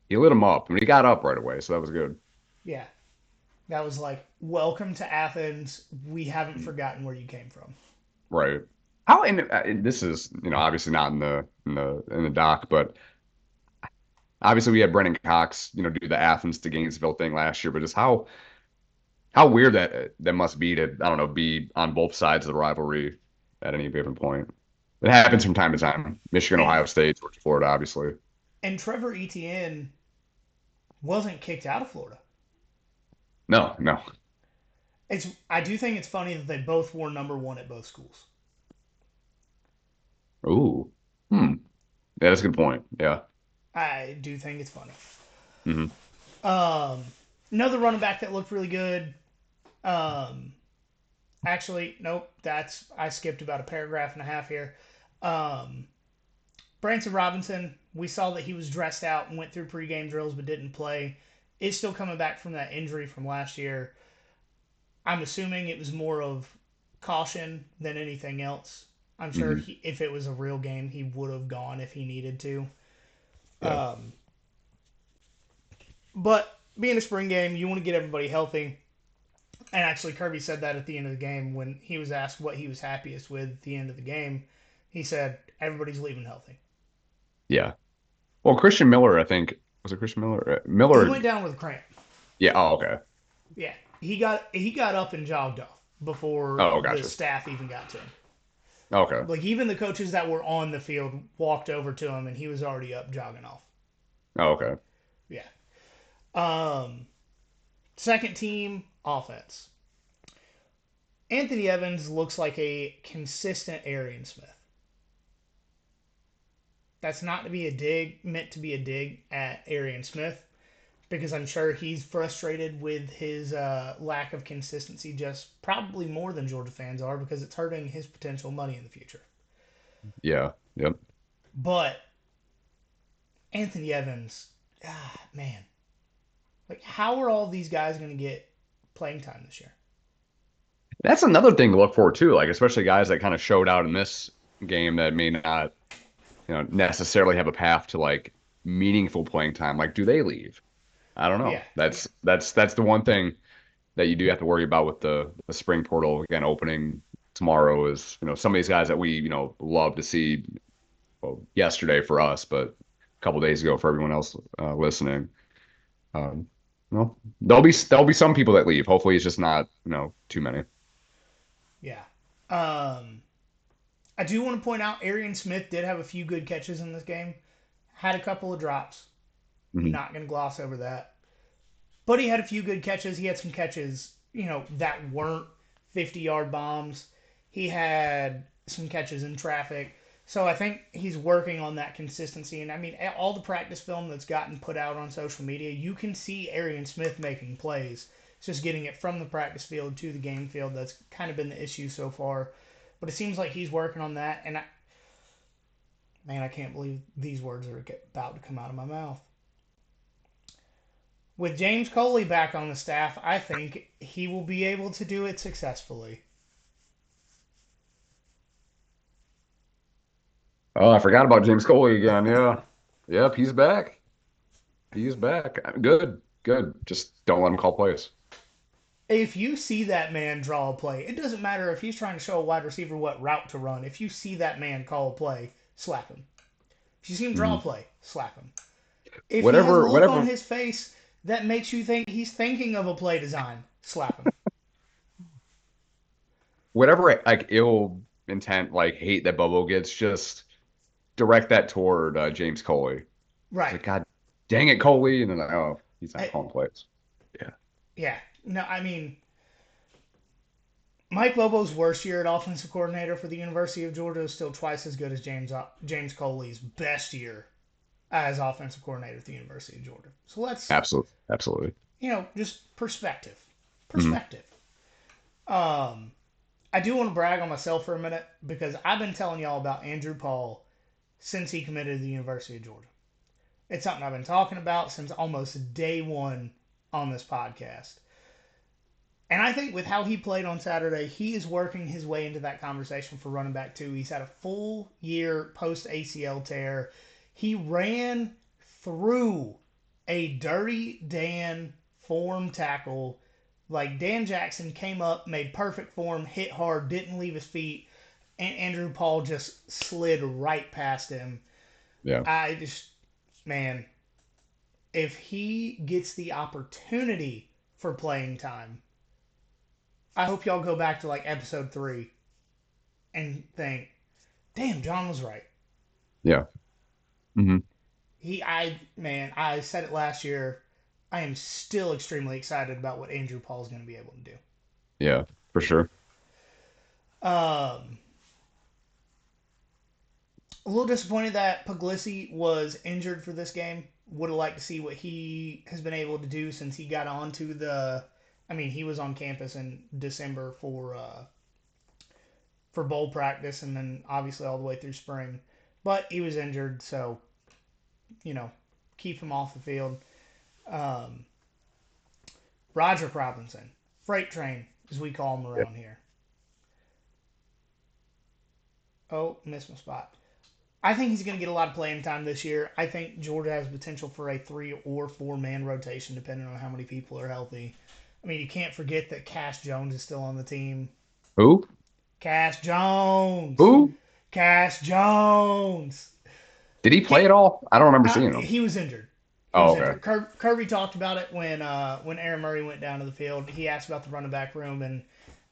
he lit him up. I mean, he got up right away, so that was good. Yeah, that was like, welcome to Athens. We haven't Mm. forgotten where you came from. Right. How and this is, obviously not in the doc, but obviously we had Brennan Cox, do the Athens to Gainesville thing last year, but just how weird that must be to, I don't know, be on both sides of the rivalry at any given point. It happens from time to time. Michigan, And Ohio State, Georgia, Florida, obviously. and Trevor Etienne wasn't kicked out of Florida. No, no. I do think it's funny that they both wore number one at both schools. Ooh. Hmm. Yeah, that's a good point. Yeah. I do think it's funny. Hmm. Um, Another running back that looked really good. Um, Actually, nope. I skipped about a paragraph and a half here. Um, Branson Robinson. We saw that he was dressed out and went through pregame drills but didn't play. Is still coming back from that injury from last year. I'm assuming it was more of caution than anything else. I'm sure Hmm. if it was a real game, he would have gone if he needed to. Yeah. Um, but being a spring game, you want to get everybody healthy. And actually, Kirby said that at the end of the game when he was asked what he was happiest with at the end of the game. He said, everybody's leaving healthy. Yeah. Well, Christian Miller, I think, was it Christian Miller? He Miller. went down with a cramp. Yeah. Oh, okay. Yeah, he got up and jogged off before Oh, the gotcha. staff even got to him. Okay. Like even the coaches that were on the field walked over to him, and he was already up jogging off. Oh, okay. Yeah. Um, Second team offense. Anthony Evans looks like a consistent Arian Smith. That's not to be a dig, meant to be a dig at Arian Smith, because I'm sure he's frustrated with his lack of consistency, just probably more than Georgia fans are, because it's hurting his potential money in the future. Yeah. Yep. But Anthony Evans, man, like how are all these guys going to get playing time this year? That's another thing to look for too. Like especially guys that kind of showed out in this game that may not, necessarily have a path to like meaningful playing time. Like, do they leave? I don't Yeah, know. That's the one thing that you do have to worry about with the spring portal again opening. tomorrow is, some of these guys that we, love to see. Well, yesterday for us, but a couple days ago for everyone else listening. Um, well, there'll be some people that leave. Hopefully, it's just not, too many. Yeah. Um, I do want to point out Arian Smith did have a few good catches in this game. Had a couple of drops. Hmm. Not going to gloss over that. But he had a few good catches. He had some catches, that weren't 50-yard bombs. He had some catches in traffic. So I think he's working on that consistency. And I mean, all the practice film that's gotten put out on social media, you can see Arian Smith making plays. It's just getting it from the practice field to the game field that's kind of been the issue so far. But it seems like he's working on that. And man, I can't believe these words are about to come out of my mouth. With James Coley back on the staff, I think he will be able to do it successfully. Oh, I forgot about James Coley again. Yeah. Yep, he's back. He's back. Good. Good. Just don't let him call plays. If you see that man draw a play, it doesn't matter if he's trying to show a wide receiver what route to run. If you see that man call a play, slap him. If you see him draw a Mhm. play, slap him. If he has a Whatever, look on whatever, his face that makes you think he's thinking of a play design, slap him. whatever, like ill intent, like hate that Bobo gets, just direct that toward James Coley. It's Right. like, God dang it, Coley. And then, like, oh, he's not I, calling plays. Yeah. yeah. No, I mean, Mike Bobo's worst year at offensive coordinator for the University of Georgia is still twice as good as James Coley's best year as offensive coordinator at the University of Georgia. So let's, Absolutely. Absolutely. just perspective. Hmm. Perspective. Um, I do want to brag on myself for a minute because I've been telling y'all about Andrew Paul since he committed to the University of Georgia. It's something I've been talking about since almost day one on this podcast. And I think with how he played on Saturday, he is working his way into that conversation for running back too. He's had a full year post ACL tear. He ran through a dirty Dan form tackle. Like Dan Jackson came up, made perfect form, hit hard, didn't leave his feet, and Andrew Paul just slid right past him. Yeah. I just, man, if he gets the opportunity for playing time, I hope y'all go back to like episode 3 and think, damn, John was right. Yeah. Hmm. I said it last year. I am still extremely excited about what Andrew Paul is going to be able to do. Yeah, for sure. Um, a little disappointed that Puglisi was injured for this game. Would have liked to see what he has been able to do since he got onto the. I mean, he was on campus in December for bowl practice, and then obviously all the way through spring. But he was injured, so you know, keep him off the field. Um, Roderick Robinson, freight train, as we call him Yeah. around here. Oh, missed my spot. I think he's going to get a lot of playing time this year. I think Georgia has potential for a 3 or 4 man rotation, depending on how many people are healthy. I mean, you can't forget that Cash Jones is still on the team. Who? Cash Jones. Who? Cash Jones. Did he play Can't, at all? I don't remember seeing him. he was injured. He Oh, was okay. injured. Kirby talked about it when Aaron Murray went down to the field. He asked about the running back room, and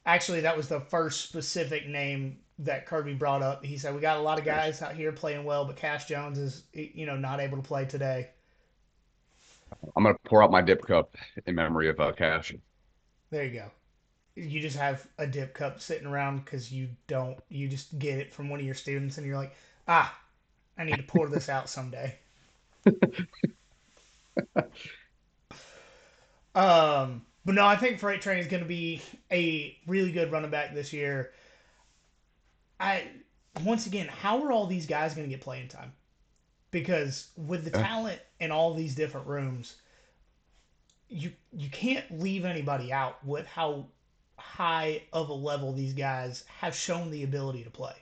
actually that was the first specific name that Kirby brought up. He said we got a lot of guys out here playing well, but Cash Jones is not able to play today. I'm gonna pour out my dip cup in memory of Cash. There you go. You just have a dip cup sitting around because you just get it from one of your students, and you're like, I need to pour this out someday. But no, I think Freight Train is going to be a really good running back this year. I Once again, how are all these guys going to get playing time? Because with the Yeah. talent in all these different rooms, you can't leave anybody out with how high of a level these guys have shown the ability to play.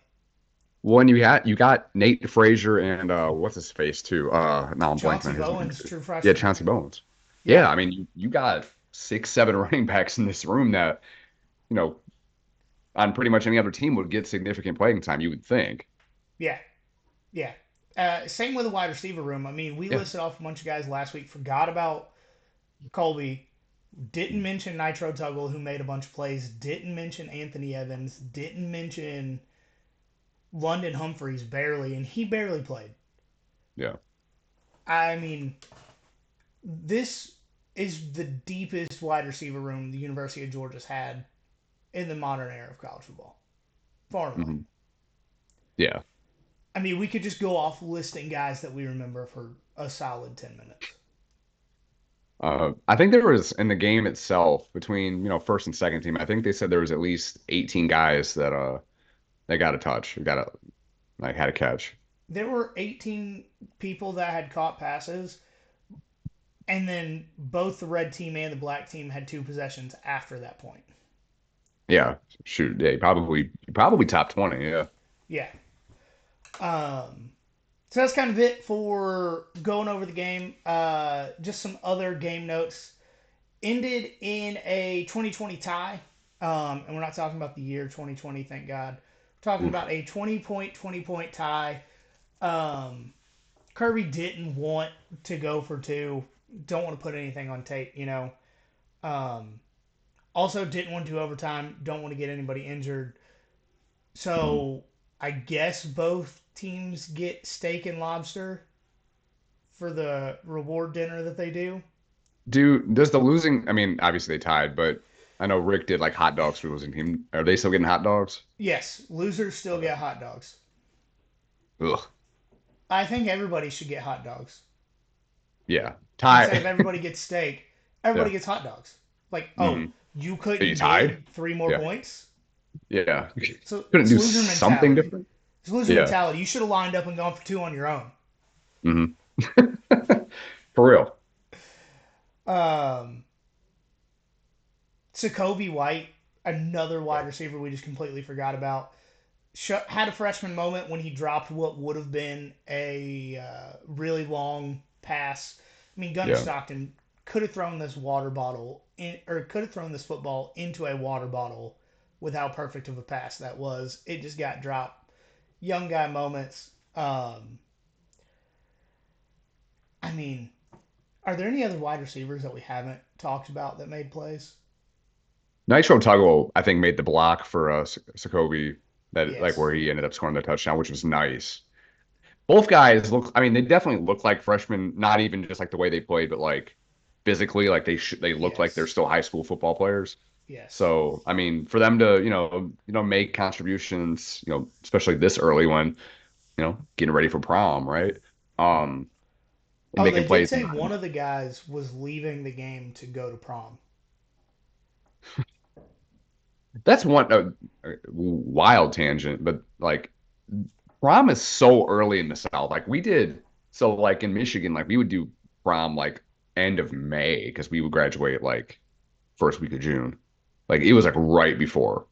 When you got Nate Frazier and what's his face too? Now I'm blanking Chauncey on his name Bowens, too. true Yeah, freshman. Chauncey Bowens. Yeah, Yeah, I mean you got 6, 7 running backs in this room that you know on pretty much any other team would get significant playing time, you would think. Yeah, yeah. Same with the wide receiver room. I mean, we Yeah. listed off a bunch of guys last week. Forgot about Colby. Didn't mention Nitro Tuggle, who made a bunch of plays. Didn't mention Anthony Evans. Didn't mention London Humphreys barely, and he barely played. Yeah. I mean, this is the deepest wide receiver room the University of Georgia's had in the modern era of college football. Far and away. Hmm. Yeah. I mean, we could just go off listing guys that we remember for a solid 10 minutes. I think there was in the game itself between, first and second team, I think they said there was at least 18 guys that got a touch, got a like had a catch. There were 18 people that had caught passes, and then both the red team and the black team had two possessions after that point. Yeah. Shoot. Yeah, probably top 20. Yeah. Yeah. So that's kind of it for going over the game. Just some other game notes. Ended in a 2020 tie. And we're not talking about the year 2020, thank God. We're talking Oof. about a 20-point tie. Um, Kirby didn't want to go for two. Don't want to put anything on tape, you know. Um, Also, didn't want to do overtime. Don't want to get anybody injured. Mhm. So I guess both teams get steak and lobster for the reward dinner that they do. Does the losing, I mean, obviously they tied, but I know Rick did like hot dogs for the losing team. Are they still getting hot dogs? Yes, losers still Okay. get hot dogs. Ugh. I think everybody should get hot dogs. Yeah. Instead of Tie. everybody gets steak, everybody Yeah. gets hot dogs. Like, oh, Hmm. you Are you couldn't tied? get three more Yeah. points? Yeah. So Couldn't it's do loser something mentality. different? It's loser Yeah. mentality. You should have lined up and gone for two on your own. Hmm. For real. Um, Jacoby White, another Yeah. wide receiver we just completely forgot about, had a freshman moment when he dropped what would have been a really long pass. I mean, Gunner Yeah. Stockton could have thrown this water bottle in, or could have thrown this football into a water bottle with how perfect of a pass that was. It just got dropped. Young guy moments. I mean, are there any other wide receivers that we haven't talked about that made plays? Nitro Tuggle, I think, made the block for Sokobe that like Yes. where he ended up scoring the touchdown, which was nice. Both guys look, I mean, they definitely look like freshmen, not even just like the way they played, but like physically, like they look like they're Yes. still high school football players. Yes. So, I mean, for them to, make contributions, especially this early when, getting ready for prom, right? Um, and Oh, making they did plays. say one of the guys was leaving the game to go to prom. That's one wild tangent, but like prom is so early in the South. Like we did, so like in Michigan, like we would do prom like end of May because we would graduate like first week of June. Like it was like right before.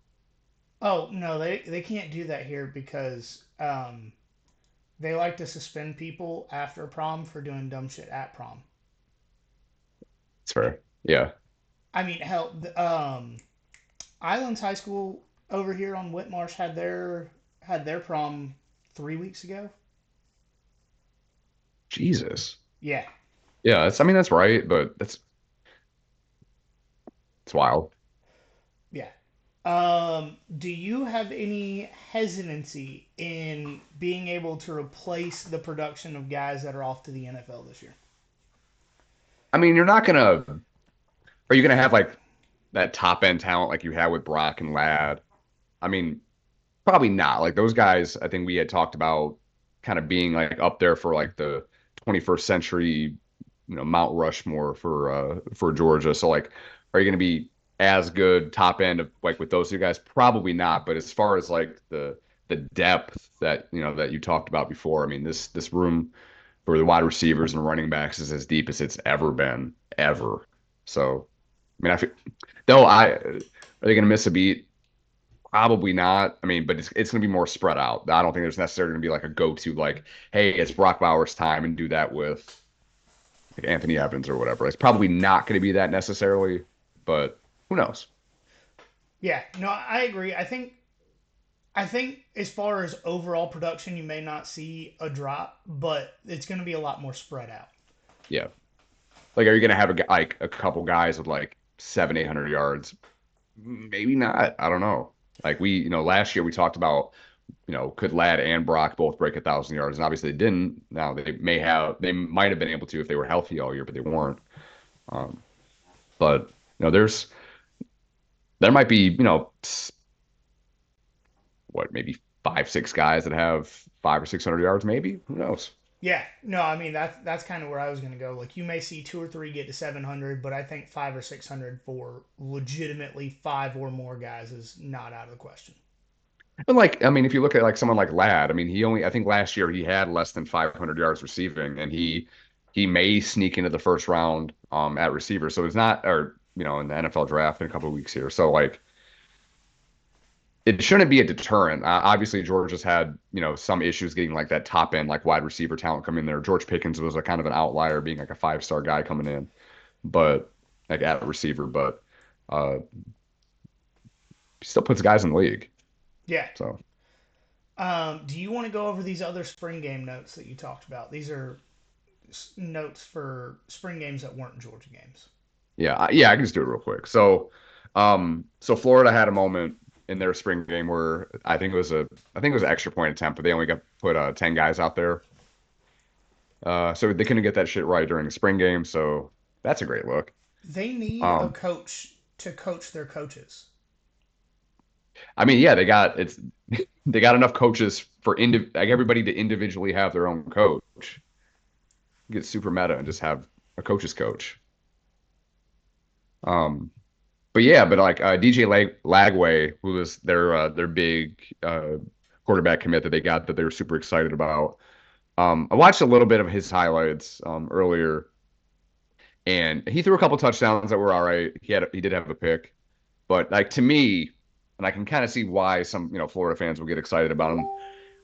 Oh no, they can't do that here because they like to suspend people after prom for doing dumb shit at prom. It's fair. Yeah. I mean, hell, Islands High School over here on Whitmarsh had their prom 3 weeks ago. Jesus. Yeah, Yeah, I mean that's right, but it's wild. yeah. Do you have any hesitancy in being able to replace the production of guys that are off to the NFL this year? I mean, are you gonna have like that top end talent like you had with Brock and Ladd? I mean, probably not. Like those guys, I think we had talked about kind of being like up there for like the 21st century, Mount Rushmore for Georgia. So like, are you going to be as good top end of like with those two guys? Probably not. But as far as like the depth that that you talked about before, I mean this room for the wide receivers and running backs is as deep as it's ever been ever. So I mean, I feel though I are they going to miss a beat? Probably not. I mean, but it's going to be more spread out. I don't think there's necessarily going to be like a go-to like, hey, it's Brock Bowers' time and do that with like Anthony Evans or whatever. It's probably not going to be that necessarily, but who knows? Yeah, no, I agree. I think as far as overall production, you may not see a drop, but it's going to be a lot more spread out. Yeah. Like, are you gonna have like a couple guys with like 700, 800 yards? Maybe not. I don't know. Like last year we talked about, could Ladd and Brock both break 1,000 yards? And obviously they didn't. Now they might have been able to if they were healthy all year, but they weren't. Um, but there might be, what, maybe 5, 6 guys that have 500 or 600 yards, maybe. Who knows? Yeah, no, I mean that's kind of where I was going to go. Like you may see two or three get to 700, but I think 5 or 600 for legitimately five or more guys is not out of the question. But like, I mean, if you look at like someone like Ladd, I mean, I think last year he had less than 500 yards receiving, and he may sneak into the first round at receiver. So it's not, or in the NFL draft in a couple of weeks here. So like, it shouldn't be a deterrent. Obviously, Georgia's had some issues getting like that top end like wide receiver talent coming in there. George Pickens was a kind of an outlier, being like a 5-star guy coming in, but like at receiver, but uh, he still puts guys in the league. Yeah. So. Do you want to go over these other spring game notes that you talked about? These are notes for spring games that weren't Georgia games. Yeah, yeah, I can just do it real quick. So Florida had a moment in their spring game where I think it was an extra point attempt, but they only got put 10 guys out there. So they couldn't get that shit right during the spring game. So that's a great look. They need a Um, coach to coach their coaches. I mean, yeah, they got enough coaches for like everybody to individually have their own coach. Get super meta and just have a coach's coach. Um, But yeah, but like DJ Lagway, who was their big quarterback commit that they got that they were super excited about. I watched a little bit of his highlights earlier, and he threw a couple touchdowns that were all right. He did have a pick, but like to me, and I can kind of see why some Florida fans will get excited about him.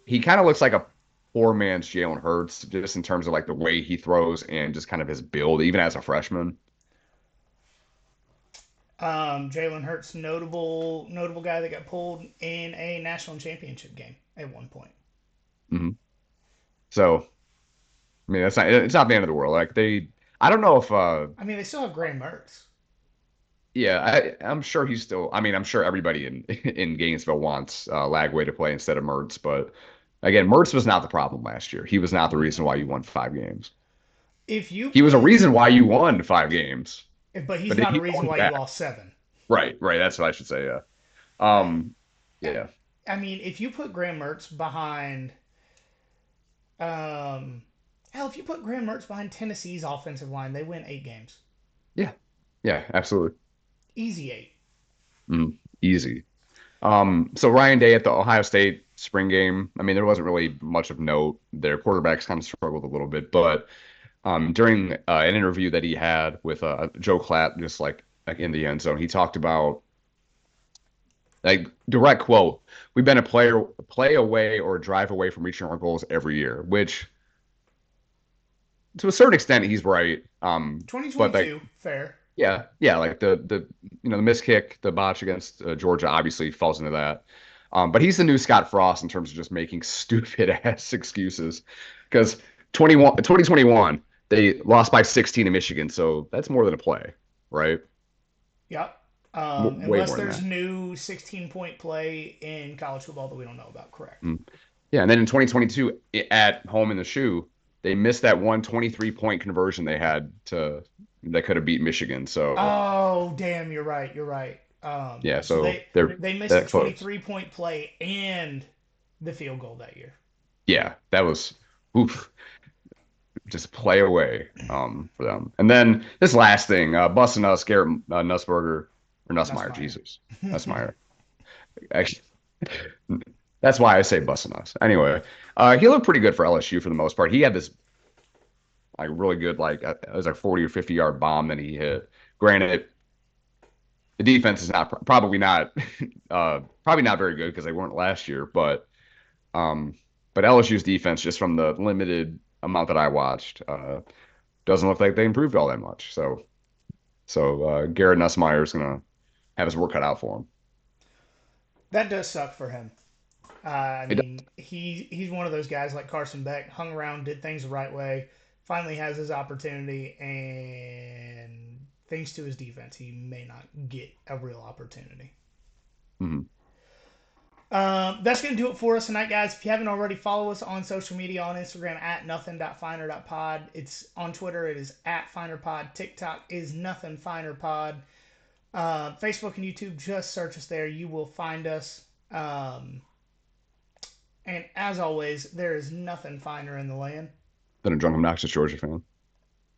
He kind of looks like a poor man's Jalen Hurts, just in terms of like the way he throws and just kind of his build, even as a freshman. Jalen Hurts, notable guy that got pulled in a national championship game at one point. Hmm. So I mean, it's not the end of the world. Like I don't know if I mean, they still have Graham Mertz. yeah, I'm sure he's still. I mean, I'm sure everybody in in Gainesville wants Lagway to play instead of Mertz, but again, Mertz was not the problem last year. He was not the reason why you won 5 games. If you He was a put, reason why you won 5 games, but he's but not a he reason owned why you that. lost seven. Right, right. That's what I should say. Yeah. I, Yeah. I mean, if you put Graham Mertz behind, um, hell, if you put Graham Mertz behind Tennessee's offensive line, they win 8 games, Yeah. Yeah. Absolutely. easy 8. Easy. So Ryan Day at the Ohio State spring game. I mean, there wasn't really much of note. Their quarterbacks kind of struggled a little bit, but during an interview that he had with Joe Klatt, just like in the end zone, he talked about like direct quote: "We've been a play away or a drive away from reaching our goals every year," which to a certain extent he's right. But like 2022, fair. yeah, yeah, like the miss kick, the botch against Georgia obviously falls into that. But he's the new Scott Frost in terms of just making stupid ass excuses because 2021 they lost by 16 to Michigan, so that's more than a play, right? Yep. Way Unless more than there's that. new 16-point play in college football that we don't know about. Correct. Mm. Yeah, and then in 2022 at home in the shoe, they missed that 123-point conversion they had to that could have beat Michigan. So Oh, damn, you're right. You're right. yeah, So so they they're they missed the that close. 23-point play and the field goal that year. Yeah, that was oof, just play away for them. And then this last thing, busting us, Garrett Nussberger or Nussmeyer, Nussmeyer. Jesus, Nussmeyer. Actually, that's why I say busting us. Anyway, he looked pretty good for LSU for the most part. He had this like really good like it was like 40 or 50 yard bomb that he hit. Granted, the defense is not probably not very good because they weren't last year, um but LSU's defense just from the limited amount that I watched doesn't look like they improved all that much. So Garrett Nussmeier is gonna have his work cut out for him. That does suck for him. I It, mean, he's one of those guys like Carson Beck, hung around, did things the right way, finally has his opportunity, and thanks to his defense, he may not get a real opportunity. mhm. That's going to do it for us tonight, guys. If you haven't already, follow us on social media on Instagram at nothing.finer.pod. It's on Twitter. It is at finerpod. TikTok is nothingfinerpod. Facebook and YouTube, just search us there. You will find us. And as always, there is nothing finer in the land Than a drunk, obnoxious Georgia fan.